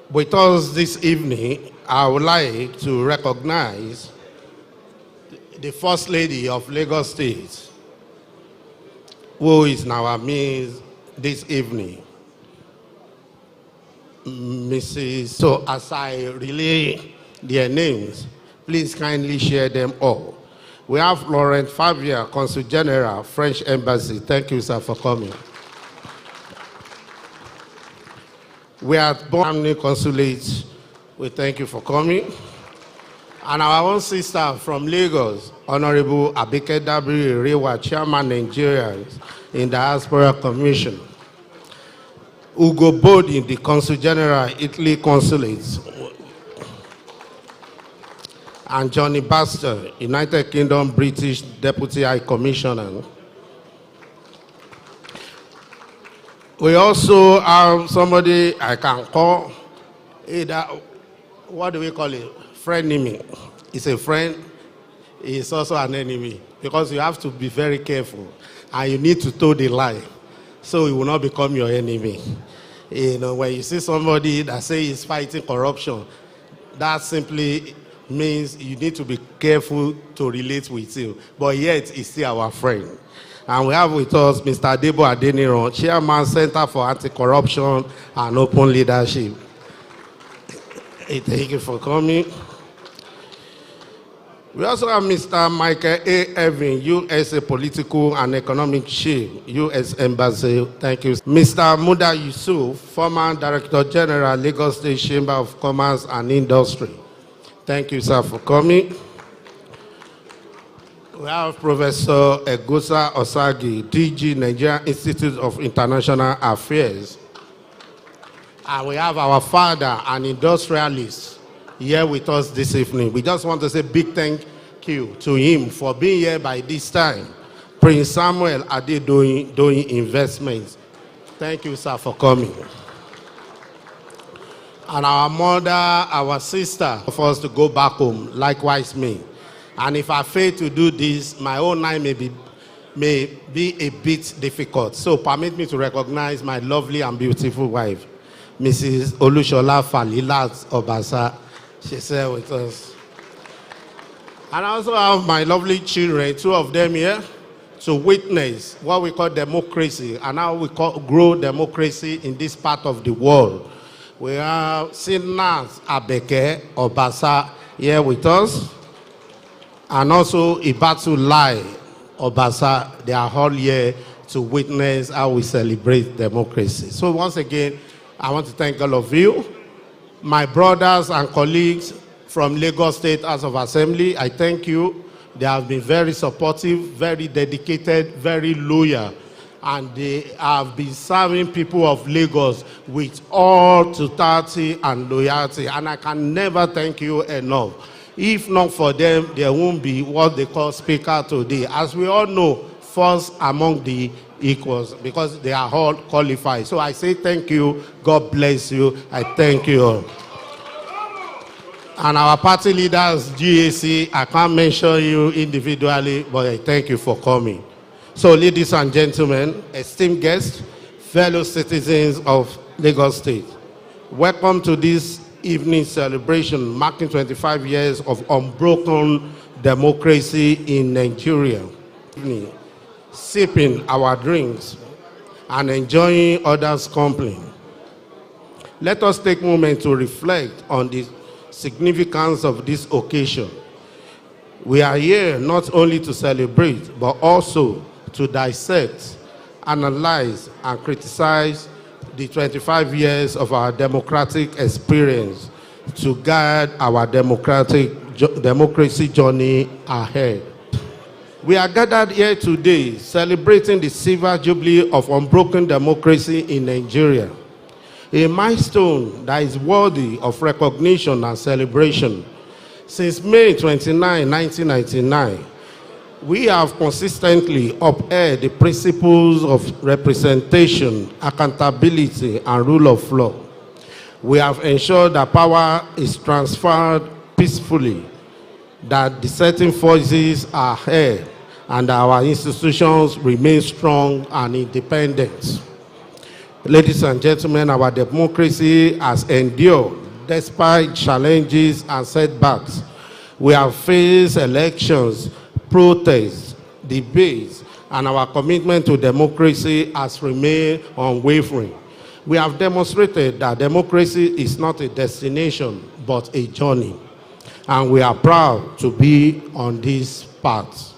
With us this evening, I would like to recognize the First Lady of Lagos State, who is in our midst this evening. Mrs. So as I relay their names, please kindly share them all. We have Laurent Favier, Consul General, French Embassy. Thank you, sir, for coming. We are at Germany Consulate. We thank you for coming. And our own sister from Lagos, Honorable Abike Dabiri Rewa, Chairman Nigerians in Diaspora Commission. Ugo Bodi, the Consul General, Italy Consulate. and Johnny Baxter, United Kingdom British Deputy High Commissioner. We also have somebody I can call either, what do we call it? Frenemy. He's a friend, he's also an enemy, because you have to be very careful and you need to toe the line so he will not become your enemy. You know, when you see somebody that says he's fighting corruption, that simply means you need to be careful to relate with him. But yet, he's still our friend. And we have with us Mr. Adebo Adeniran, Chairman, Center for Anti-Corruption and Open Leadership. Thank you for coming. We also have Mr. Michael A. Evin, USA Political and Economic Chief, U.S. Embassy. Thank you. Mr. Muda Yusuf, former Director General, Lagos State Chamber of Commerce and Industry. Thank you, sir, for coming. We have Professor Egosa Osagi, DG, Nigerian Institute of International Affairs. And we have our father, an industrialist, here with us this evening. We just want to say big thank you to him for being here by this time. Prince Samuel Ade doing investments. Thank you, sir, for coming. And our mother, our sister, for us to go back home, likewise me. And if I fail to do this, my own night may be a bit difficult. So permit me to recognize my lovely and beautiful wife, Mrs. Olushola Falilat Obasa. She's here with us. And I also have my lovely children, two of them here, to witness what we call democracy and how we grow democracy in this part of the world. We have Sinas Abeke Obasa here with us, and also Ibatu Lai Obasa. They are all here to witness how we celebrate democracy. So once again, I want to thank all of you. My brothers and colleagues from Lagos State House of Assembly, I thank you. They have been very supportive, very dedicated, very loyal, and they have been serving people of Lagos with all totality and loyalty, and I can never thank you enough. If not for them, there won't be what they call speaker today. As we all know, first among the equals, because they are all qualified. So I say thank you. God bless you. I thank you all. And our party leaders, GAC, I can't mention you individually, but I thank you for coming. So ladies and gentlemen, esteemed guests, fellow citizens of Lagos State, welcome to this evening celebration marking 25 years of unbroken democracy in Nigeria. Sipping our drinks and enjoying others' company. Let us take a moment to reflect on the significance of this occasion. We are here not only to celebrate, but also to dissect, analyze, and criticize the 25 years of our democratic experience to guide our democracy journey ahead. We are gathered here today celebrating the silver jubilee of unbroken democracy in Nigeria, a milestone that is worthy of recognition and celebration. Since May 29, 1999, we have consistently upheld the principles of representation, accountability, and rule of law. We have ensured that power is transferred peacefully, that dissenting voices are heard, and our institutions remain strong and independent. Ladies and gentlemen, our democracy has endured despite challenges and setbacks. We have faced elections, protests, debates, and our commitment to democracy has remained unwavering. We have demonstrated that democracy is not a destination, but a journey. And we are proud to be on this path.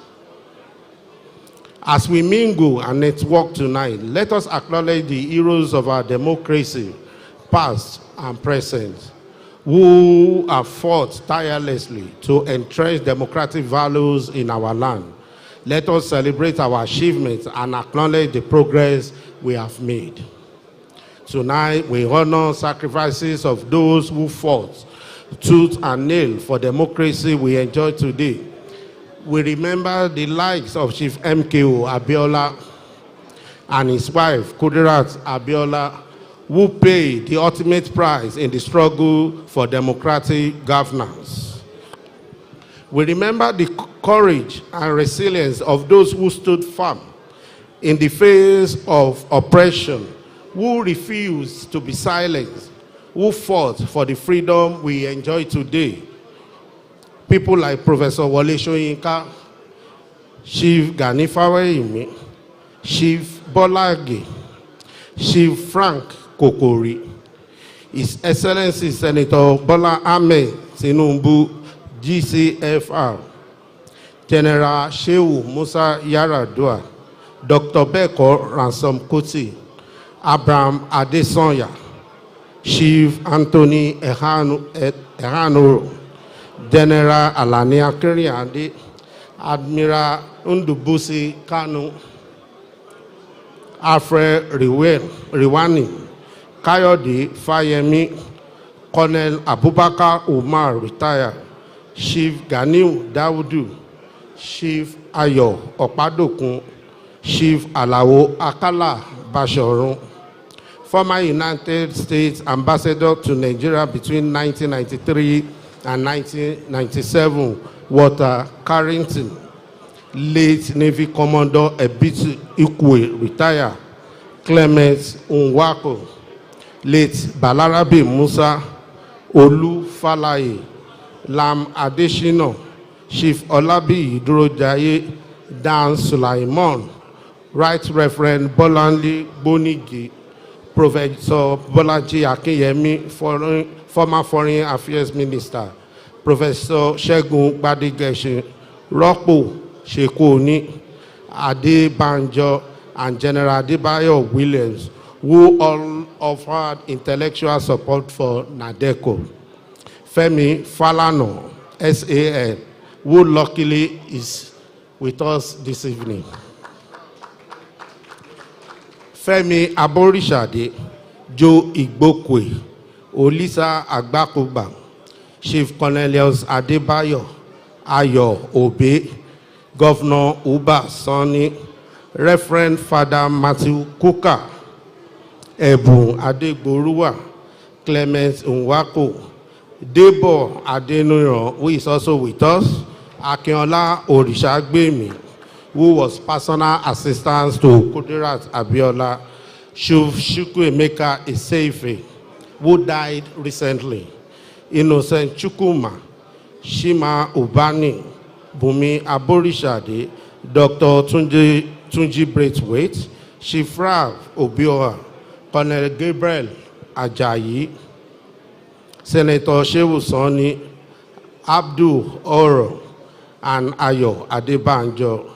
As we mingle and network tonight, let us acknowledge the heroes of our democracy, past and present, who have fought tirelessly to entrench democratic values in our land. Let us celebrate our achievements and acknowledge the progress we have made. Tonight, we honor sacrifices of those who fought tooth and nail for democracy we enjoy today. We remember the likes of Chief MKO Abiola and his wife Kudirat Abiola, who paid the ultimate price in the struggle for democratic governance. We remember the courage and resilience of those who stood firm in the face of oppression, who refused to be silenced, who fought for the freedom we enjoy today. People like Professor Wole Soyinka, Chief Gani Faweyimi, Chief Bolage, Chief Frank Kokori, His Excellency Senator Bola Ahmed Tinubu, GCFR, General Shehu Musa Yaradua, Dr. Beko Ransom Kuti, Abraham Adesanya, Chief Anthony Ehano, General Alani Akiriande, Admiral Ndubusi Kanu, Alfred Riwani, Kayode Fayemi, Colonel Abubakar Umar retired, Chief Ganiu Daudu, Chief Ayo Okpadokun, Chief Alawo Akala Bashorun, former United States Ambassador to Nigeria between 1993 and 1997, Walter Carrington, late Navy Commodore Ebitu Ikwe, retired, Clement Unwako, late Balarabe Musa, Olu Falaye, Lam Adeshino, Chief Olabi Idrojaye, Dan Sulaiman, Right Reverend Bolanle Bonigi, Professor Bolaji Akinyemi, former Foreign Affairs Minister, Professor Segun Gbadigesin, Rokpo Shekoni, Adebanjo, and General Adebayo Williams, who all offered intellectual support for NADECO. Femi Falano, SAN, who luckily is with us this evening. Femi Aborishade, Joe Igbokwe, Olisa Agbakuba, Chief Cornelius Adebayo, Ayo Obe, Governor Uba Sani, Reverend Father Matthew Kuka, Ebu Adegboruwa, Clement Nwako, Debo Adenoyo, who is also with us, Akinola Orishagbemi, who was personal assistant to Kudirat Abiola, Chukwuemeka Iseife, who died recently, Innocent Chukwuma, Shima Ubani, Bumi Aborishade, Dr. Tunji Braithwaite, Chief Rav Obioha, Colonel Gabriel Ajayi, Senator Shehu Sani, Abdul Oro, and Ayo Adebanjo.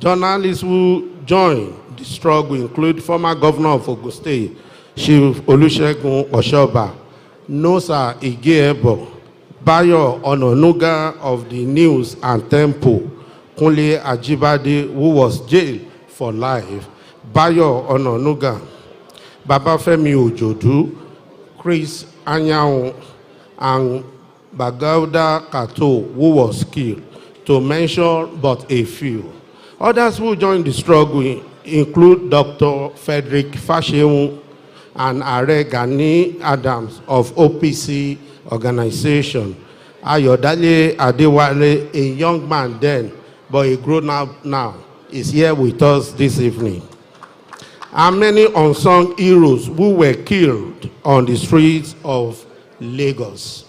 Journalists who joined the struggle include former Governor of Ogun State, Chief Olusegun Oshoba, Nosa Igeebo, Bayo Ononuga of the News and Tempo, Kunle Ajibade, who was jailed for life, Bayo Ononuga, Babafemi Ojodu, Chris Anyanwu, and Bagauda Kato, who was killed, to mention but a few. Others who joined the struggle include Dr. Frederick Fashewu and Are Gani Adams of OPC organization. Ayodele Adewale, a young man then, but a grown-up now, is here with us this evening. And many unsung heroes who were killed on the streets of Lagos.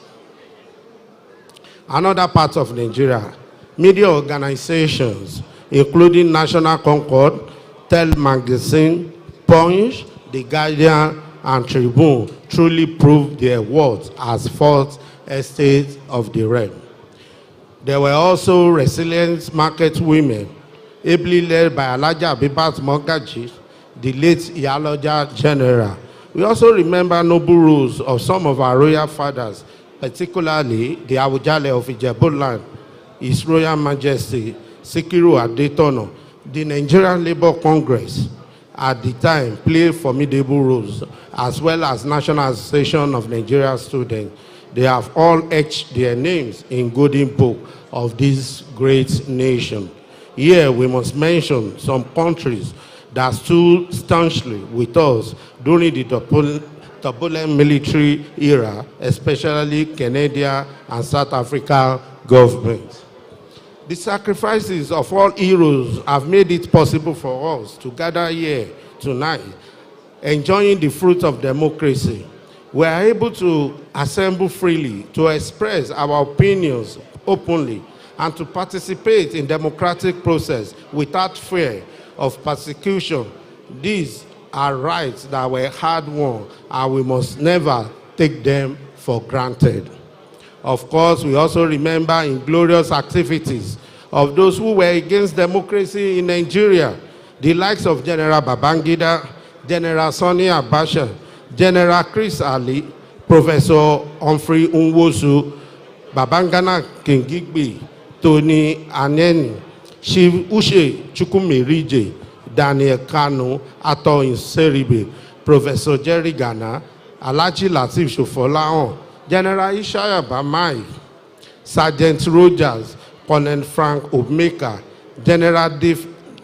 Another part of Nigeria, media organizations, including National Concord, Tel Magazine, Punch, The Guardian, and Tribune, truly proved their worth as fourth estate of the realm. There were also resilient market women, ably led by Alaja Abibat Mogaji, the late Iyaloja General. We also remember noble rules of some of our royal fathers, particularly the Awujale of Ijebuland, His Royal Majesty Sikiru Adetono. The Nigerian Labour Congress at the time played formidable roles, as well as National Association of Nigeria Students, They have all etched their names in golden book of this great nation. Here we must mention some countries that stood staunchly with us during the turbulent military era, especially Canadian and South African governments. The sacrifices of all heroes have made it possible for us to gather here tonight, enjoying the fruits of democracy. We are able to assemble freely, to express our opinions openly, and to participate in democratic process without fear of persecution. These are rights that were hard-won, and we must never take them for granted. Of course, we also remember inglorious activities of those who were against democracy in Nigeria, the likes of General Babangida, General Sani Abacha, General Chris Ali, Professor Humphrey Nwosu, Babangana Kingigbe, Tony Aneni, Chief Uche Chukwumerije, Daniel Kanu, Ato Inseribe, Professor Jerry Gana, Alhaji Lateef Shofolahan, General Ishaya Bamai, Sergeant Rogers, Colonel Frank Obmeka, General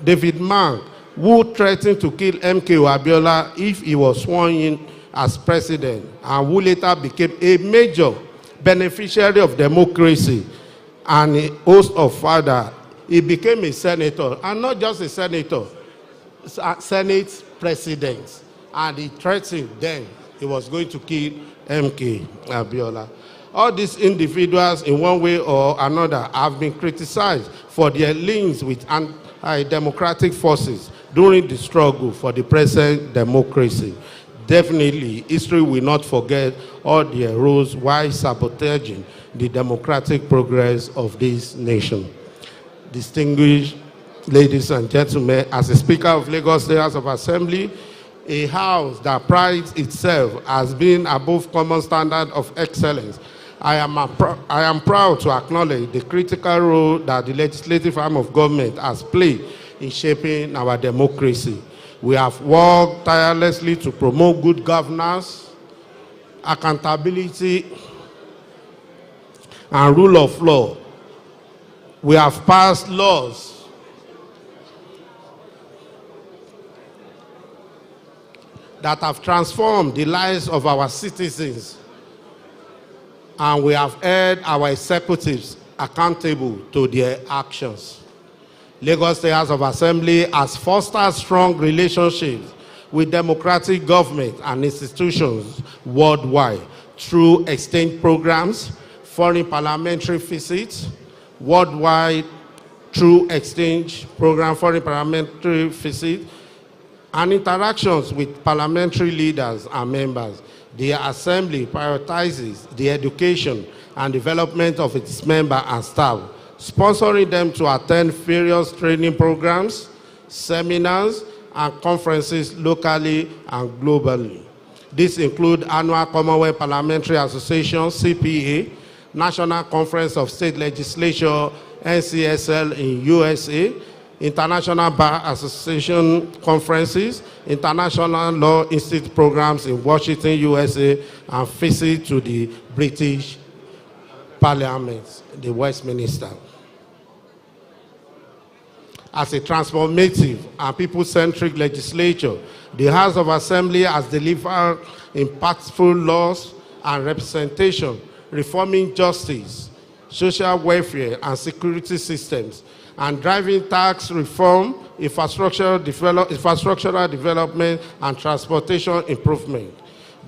David Mann, who threatened to kill MKO Abiola if he was sworn in as president, and who later became a major beneficiary of democracy and a host of father. He became a senator, and not just a senator, Senate president, and he threatened then he was going to kill MK Abiola. All these individuals, in one way or another, have been criticized for their links with anti-democratic forces during the struggle for the present democracy. Definitely, history will not forget all their roles while sabotaging the democratic progress of this nation. Distinguished ladies and gentlemen, as a Speaker of Lagos State House of Assembly, a house that prides itself as being above common standard of excellence, I am proud to acknowledge the critical role that the legislative arm of government has played in shaping our democracy. We have worked tirelessly to promote good governance, accountability, and rule of law. We have passed laws that have transformed the lives of our citizens, and we have held our executives accountable to their actions. Lagos State House of Assembly has fostered strong relationships with democratic government and institutions worldwide through exchange programs, foreign parliamentary visits, worldwide through exchange program, foreign parliamentary visits, and interactions with parliamentary leaders and members. The Assembly prioritizes the education and development of its members and staff, sponsoring them to attend various training programs, seminars, and conferences locally and globally. These include Annual Commonwealth Parliamentary Association, CPA, National Conference of State Legislature, NCSL in USA, International Bar Association conferences, International Law Institute programs in Washington, USA, and visit to the British Parliament, the Westminster. As a transformative and people-centric legislature, the House of Assembly has delivered impactful laws and representation, reforming justice, social welfare, and security systems, and driving tax reform, infrastructural development, and transportation improvement.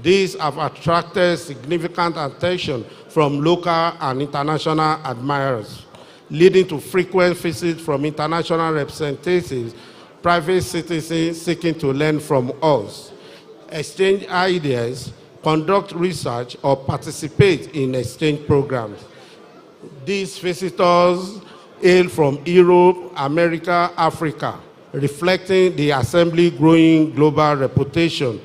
These have attracted significant attention from local and international admirers, leading to frequent visits from international representatives, private citizens seeking to learn from us, exchange ideas, conduct research, or participate in exchange programs. These visitors hail from Europe, America, Africa, reflecting the Assembly's growing global reputation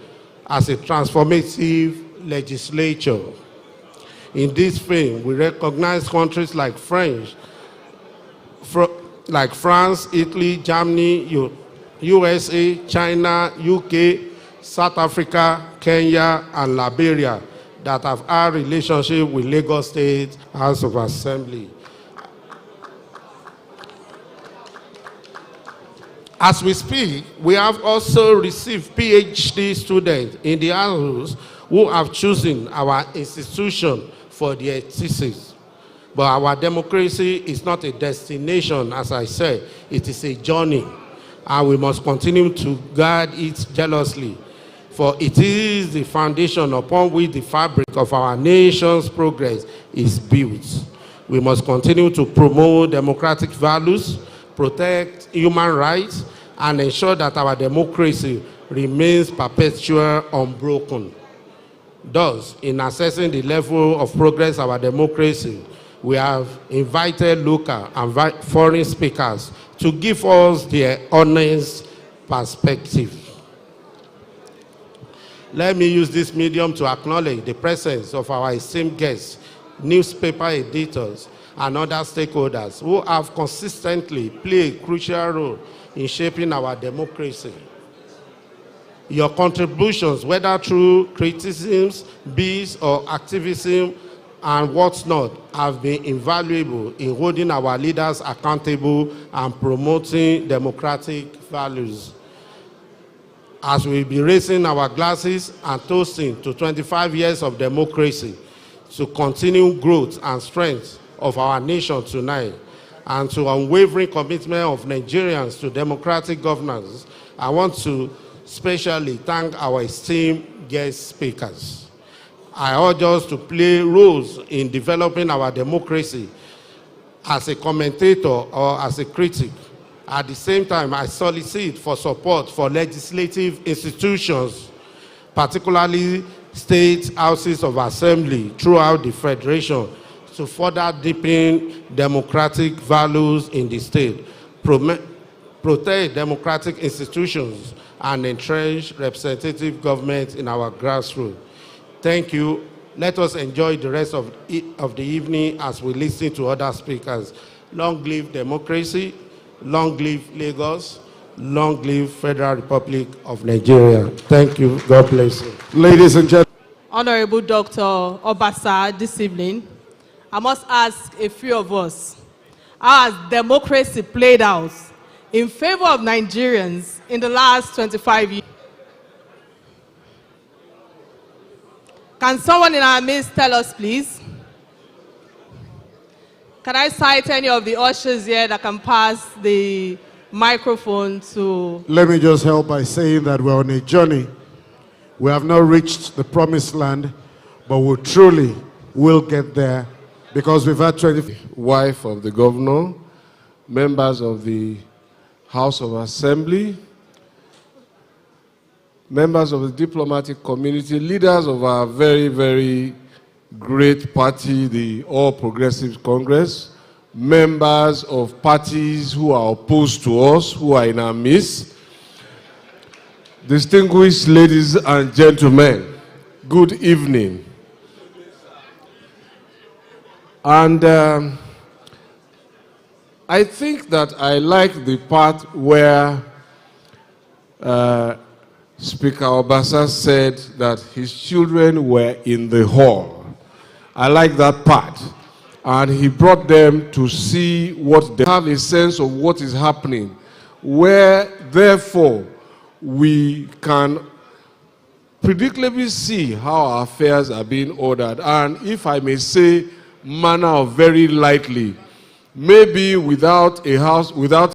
as a transformative legislature. In this vein, we recognize countries like France, Italy, Germany, USA, China, UK, South Africa, Kenya, and Liberia that have had relationship with Lagos State House of Assembly. As we speak, we have also received PhD students in the house who have chosen our institution for their thesis. But our democracy is not a destination, as I said, it is a journey. And we must continue to guard it jealously, for it is the foundation upon which the fabric of our nation's progress is built. We must continue to promote democratic values, protect human rights, and ensure that our democracy remains perpetual, unbroken. Thus, in assessing the level of progress of our democracy, we have invited local and foreign speakers to give us their honest perspective. Let me use this medium to acknowledge the presence of our esteemed guests, newspaper editors, and other stakeholders who have consistently played a crucial role in shaping our democracy. Your contributions, whether through criticisms, bids, or activism, and what's not, have been invaluable in holding our leaders accountable and promoting democratic values. As we be raising our glasses and toasting to 25 years of democracy, to continue growth and strength of our nation tonight, and to unwavering commitment of Nigerians to democratic governance, I want to specially thank our esteemed guest speakers. I urge us to play roles in developing our democracy as a commentator or as a critic. At the same time, I solicit for support for legislative institutions, particularly state houses of assembly throughout the federation, to further deepen democratic values in the state, protect democratic institutions, and entrench representative government in our grassroots. Thank you. Let us enjoy the rest of the evening as we listen to other speakers. Long live democracy, long live Lagos, long live Federal Republic of Nigeria. Thank you. God bless you. Ladies and gentlemen. Honorable Dr. Obasa, this evening, I must ask a few of us, how has democracy played out in favor of Nigerians in the last 25 years? Can someone in our midst tell us, please? Can I cite any of the ushers here that can pass the microphone to... Let me just help by saying that we're on a journey. We have not reached the promised land, but we truly will get there because we've had 20... Wife of the governor, members of the House of Assembly, members of the diplomatic community, leaders of our very, very great party, the All Progressives Congress, members of parties who are opposed to us, who are in our midst, distinguished ladies and gentlemen, good evening. And I think that I like the part where Speaker Obasa said that his children were in the hall. I like that part. And he brought them to see what they have a sense of what is happening, where therefore we can predictably see how our affairs are being ordered. And if I may say, manner of very lightly, maybe without a house, without